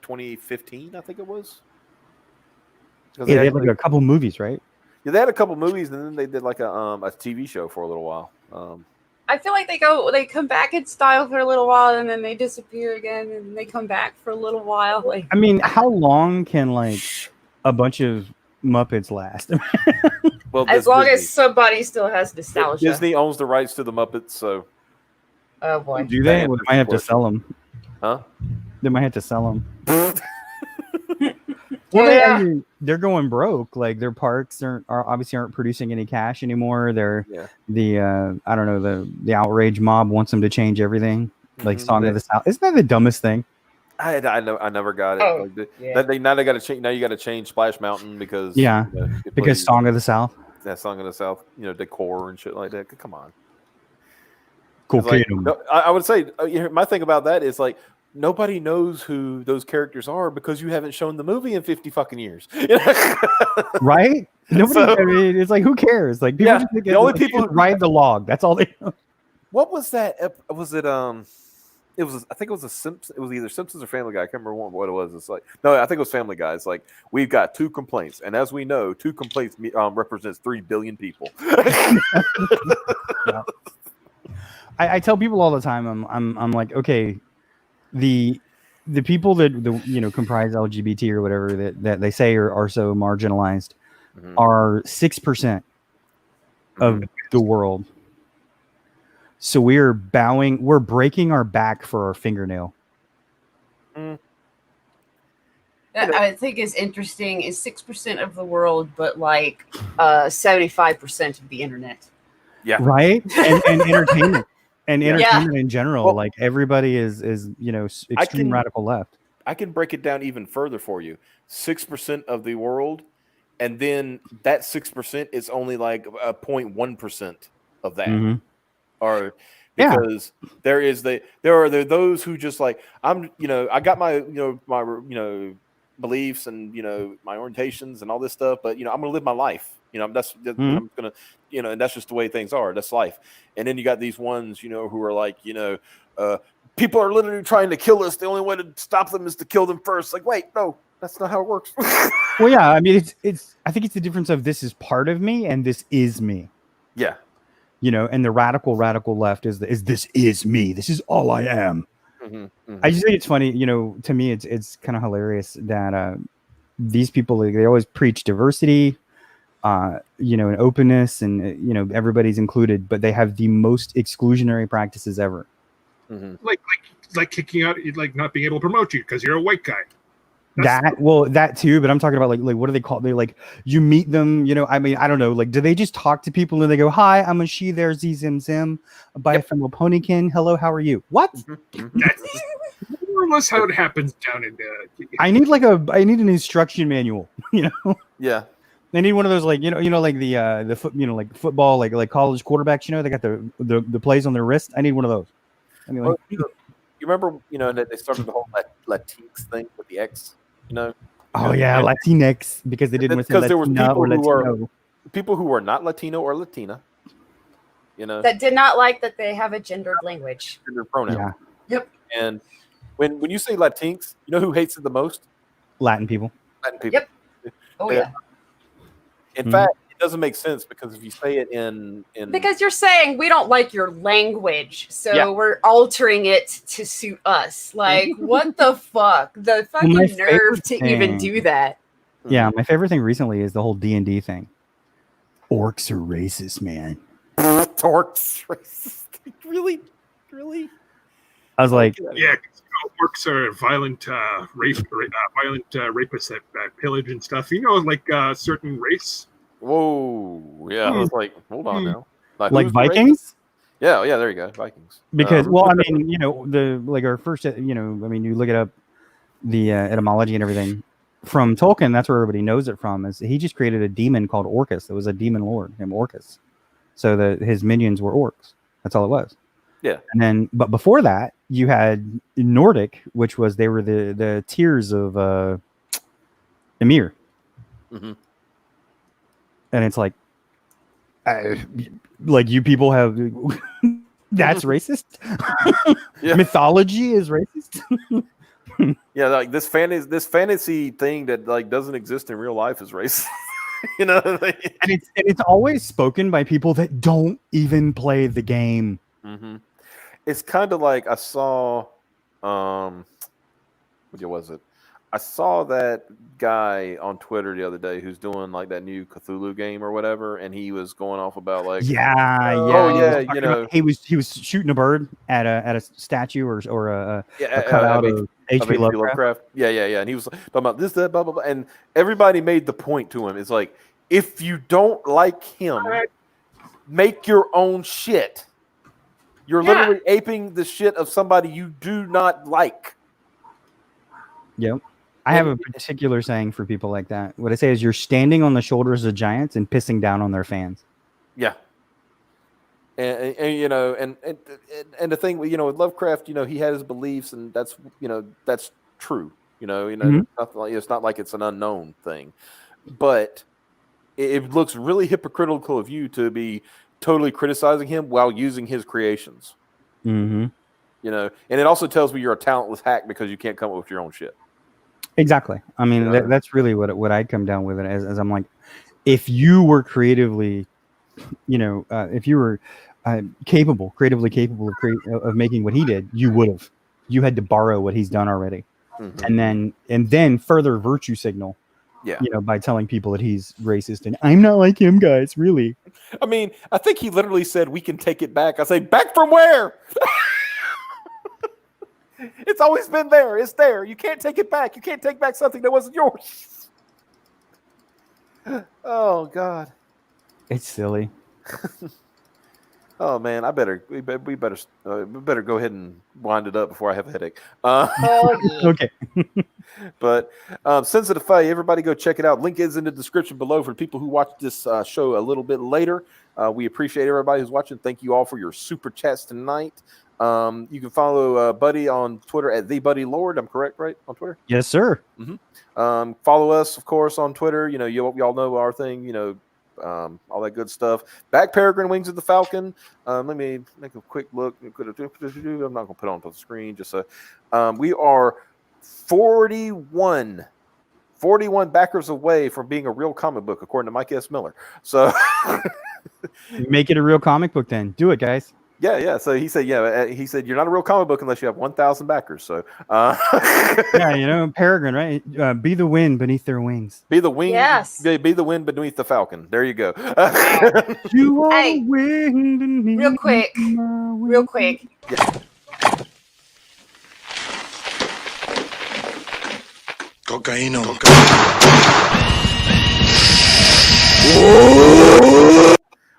Speaker 1: 2015, I think it was. 'Cause
Speaker 4: Yeah, they had
Speaker 1: actually-
Speaker 4: like a couple movies, right?
Speaker 1: yeah, they had a couple movies, and then they did like a TV show for a little while.
Speaker 2: I feel like they come back in style for a little while and then they disappear again and they come back for a little while. Like
Speaker 4: I mean, how long can like a bunch of Muppets last?
Speaker 1: Well,
Speaker 2: as
Speaker 1: that's
Speaker 2: long
Speaker 1: Disney.
Speaker 2: as somebody still has nostalgia.
Speaker 1: Disney owns the rights to the Muppets, so
Speaker 2: Oh boy.
Speaker 4: Do they?
Speaker 1: That
Speaker 4: Well, they might have to
Speaker 1: answers the
Speaker 4: sell them.
Speaker 1: huh?
Speaker 4: They might have to sell them.
Speaker 2: Oh,
Speaker 4: Well,
Speaker 2: yeah.
Speaker 4: I mean, they're going broke. Like their parks are obviously aren't producing any cash anymore. They're
Speaker 1: Yeah.
Speaker 4: the I don't know, the outrage mob wants them to change everything. Like
Speaker 1: Mhm.
Speaker 4: Song of the South. Isn't that the dumbest thing?
Speaker 1: I never got it.
Speaker 2: Oh,
Speaker 1: Like,
Speaker 2: yeah.
Speaker 1: they got to change. Now you got to change Splash Mountain because
Speaker 4: Yeah,
Speaker 1: you
Speaker 4: Because
Speaker 1: play
Speaker 4: Song of the South.
Speaker 1: that Song of the South, decor and shit like that. Come on. It's
Speaker 4: Cocaine.
Speaker 1: like, no, I would say my thing about that is like nobody knows who those characters are because you haven't shown the movie in 50 fucking years.
Speaker 4: Right? Nobody.
Speaker 1: So-
Speaker 4: I mean, it's like, who cares? Like, people
Speaker 1: Yeah,
Speaker 4: just think
Speaker 1: the only
Speaker 4: like,
Speaker 1: people
Speaker 4: just ride the log. That's all they know.
Speaker 1: What was that? Was it It was, I think it was a Simpsons. It was either Simpsons or Family Guy. I can't remember what it was. It's like, no, I think it was Family Guy. It's like, we've got 2 complaints, and as we know, 2 complaints represents 3 billion people.
Speaker 4: Yeah. I tell people all the time, I'm like, okay, the people that comprise LGBT or whatever that they say are so marginalized
Speaker 1: Mhm.
Speaker 4: are 6% of the world. So we're breaking our back for our fingernail.
Speaker 2: That I think is interesting is 6% of the world, but like 75% of the internet.
Speaker 1: Yeah.
Speaker 4: Right? And entertainment. And
Speaker 1: Yeah.
Speaker 4: entertainment in general.
Speaker 1: Well,
Speaker 4: like everybody is extreme radical left.
Speaker 1: I can break it down even further for you. 6% of the world, and then that 6% is only like a 0.1% of that.
Speaker 4: Mm-hmm.
Speaker 1: Or
Speaker 4: Yeah.
Speaker 1: because there are those who just like, I got my beliefs and my orientations and all this stuff, but I'm gonna live my life. I'm gonna and that's just the way things are. That's life. And then you got these ones who are like people are literally trying to kill us. The only way to stop them is to kill them first. Like, wait, no, that's not how it works.
Speaker 4: Well, yeah, I mean, it's. I think it's the difference of this is part of me and this is me.
Speaker 1: Yeah.
Speaker 4: And the radical left is this is me. This is all I am.
Speaker 1: Mm-hmm, mm-hmm.
Speaker 4: I just think it's funny. To me, it's kind of hilarious that these people, they always preach diversity, and openness, and everybody's included, but they have the most exclusionary practices ever.
Speaker 1: Mm-hmm.
Speaker 3: Like kicking out, like not being able to promote you because you're a white guy.
Speaker 4: That too, but I'm talking about like what do they call? They like you meet them, I mean, I don't know. Like, do they just talk to people and they go, "Hi, I'm a she, there, z, zim, zim, by a fellow ponykin. Hello, how are you?" What?
Speaker 3: That's more or less how it happens down in the.
Speaker 4: I need an instruction manual.
Speaker 1: Yeah.
Speaker 4: They need one of those like like the like football like college quarterbacks. They got the plays on their wrist. I need one of those. I mean,
Speaker 1: Well, you remember that they started the whole Latinx thing with the X.
Speaker 4: Oh yeah, Latinx, because they didn't want to say
Speaker 1: because there was
Speaker 4: Latina
Speaker 1: people
Speaker 4: or
Speaker 1: who
Speaker 4: Latino.
Speaker 1: are people who are not Latino or Latina.
Speaker 2: That did not like that they have a gendered language.
Speaker 1: Gender pronoun.
Speaker 4: Yeah.
Speaker 2: Yep.
Speaker 1: And when you say Latinx, you know who hates it the most?
Speaker 4: Latin people.
Speaker 1: Latin people.
Speaker 2: Yep. Oh yeah.
Speaker 1: In fact, it doesn't make sense because if you say it in
Speaker 2: because you're saying we don't like your language, so
Speaker 1: Yeah.
Speaker 2: we're altering it to suit us. Like, what the fuck? The fucking
Speaker 4: my
Speaker 2: nerve
Speaker 4: favorite
Speaker 2: to even
Speaker 4: thing-
Speaker 2: do that.
Speaker 4: Yeah, my favorite thing recently is the whole D&D thing. Orcs are racist, man.
Speaker 1: Orcs racist. Really?
Speaker 4: I was like,
Speaker 3: Yeah, orcs are violent, violent rapists that pillage and stuff. Like certain race.
Speaker 1: Whoa. Yeah. I was like, hold on now.
Speaker 4: like
Speaker 1: who's the
Speaker 4: Vikings?
Speaker 1: racist? Yeah, there you go. Vikings.
Speaker 4: Because I mean, our first, I mean, you look it up, the etymology and everything from Tolkien. That's where everybody knows it from. Is he just created a demon called Orcus? It was a demon lord named Orcus, so that his minions were orcs. That's all it was.
Speaker 1: Yeah.
Speaker 4: And then, but before that, you had Nordic, which was they were the tiers of Emir,
Speaker 1: Mm-hmm.
Speaker 4: and it's like you people have that's racist.
Speaker 1: Yeah.
Speaker 4: Mythology is racist.
Speaker 1: Yeah, like this fantasy thing that like doesn't exist in real life is racist.
Speaker 4: And it's always spoken by people that don't even play the game.
Speaker 1: Mm-hmm. It's kind of like I saw, what was it? I saw that guy on Twitter the other day who's doing like that new Cthulhu game or whatever, and he was going off about like, he was shooting a bird at a statue or a cutout of H.P. Lovecraft. Yeah, and he was talking about this, that, blah blah blah, and everybody made the point to him. It's like, if you don't like him, make your own shit. You're literally aping the shit of somebody you do not like.
Speaker 4: Yep. I have a particular saying for people like that. What I say is you're standing on the shoulders of giants and pissing down on their fans.
Speaker 1: Yeah. and you know, and the thing, you know, with Lovecraft, you know, he had his beliefs, and that's, you know, that's true.
Speaker 4: Mhm.
Speaker 1: It's not like it's an unknown thing, but it looks really hypocritical of you to be totally criticizing him while using his creations.
Speaker 4: Mm-hmm.
Speaker 1: You know, and it also tells me you're a talentless hack because you can't come up with your own shit.
Speaker 4: Exactly. I mean,
Speaker 1: Yeah.
Speaker 4: that's really what I'd come down with it as I'm like, if you were creatively, you know, if you were creatively capable of making what he did, you would have. You had to borrow what he's done already,
Speaker 1: Mhm.
Speaker 4: and then further virtue signal,
Speaker 1: Yeah.
Speaker 4: you know, by telling people that he's racist and I'm not like him, guys. Really?
Speaker 1: I mean, I think he literally said, "We can take it back." I say, "Back from where?" It's always been there. It's there. You can't take it back. You can't take back something that wasn't yours. Oh God.
Speaker 4: It's silly.
Speaker 1: Oh man, we better go ahead and wind it up before I have a headache.
Speaker 2: Oh, yeah.
Speaker 4: Okay.
Speaker 1: But Sensitive Fae, everybody go check it out. Link is in the description below for people who watch this show a little bit later. We appreciate everybody who's watching. Thank you all for your super chats tonight. You can follow Buddy on Twitter at TheBuddyLord. I'm correct, right? On Twitter?
Speaker 4: Yes, sir.
Speaker 1: Follow us, of course, on Twitter. You know, y'all know our thing, you know, all that good stuff. Back Peregrine Wings of the Falcon. Let me make a quick look. I'm not going to put it on the screen. Just we are 41 backers away from being a real comic book, according to Mike S. Miller. So
Speaker 4: Make it a real comic book then. Do it, guys.
Speaker 1: yeah. So he said, you're not a real comic book unless you have 1,000 backers. So
Speaker 4: Yeah, you know, Peregrine, right? Be the wind beneath their wings.
Speaker 1: be the wing.
Speaker 2: Yes.
Speaker 1: Be the wind beneath the falcon. There you go.
Speaker 4: You are
Speaker 2: Hey,
Speaker 4: the wind beneath
Speaker 2: real quick.
Speaker 4: my
Speaker 2: Real
Speaker 4: wings.
Speaker 2: quick.
Speaker 5: Cocaína.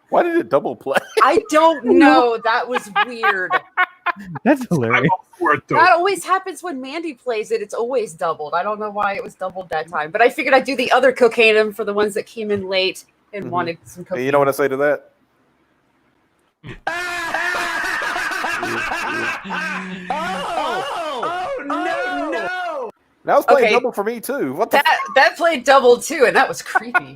Speaker 1: Why did it double play?
Speaker 2: I don't know. That was weird.
Speaker 4: That's
Speaker 3: I'm
Speaker 4: hilarious.
Speaker 3: all for it though.
Speaker 2: That always happens when Mandy plays it. It's always doubled. I don't know why it was doubled that time, but I figured I'd do the other cocaine for the ones that came in late and wanted some cocaine.
Speaker 1: And you know what I say to that?
Speaker 5: Oh no!
Speaker 1: That was playing
Speaker 2: Okay.
Speaker 1: double for me too. What the?
Speaker 2: That played double too, and that was creepy.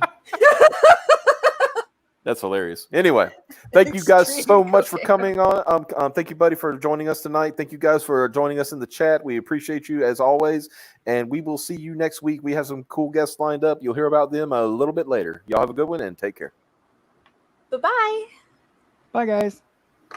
Speaker 1: That's hilarious. Anyway, thank you guys so
Speaker 2: Extreme
Speaker 1: much for
Speaker 2: cocaine.
Speaker 1: coming on. Thank you, buddy, for joining us tonight. Thank you guys for joining us in the chat. We appreciate you as always, and we will see you next week. We have some cool guests lined up. You'll hear about them a little bit later. Y'all have a good one and take care.
Speaker 2: Bye-bye.
Speaker 4: Bye, guys.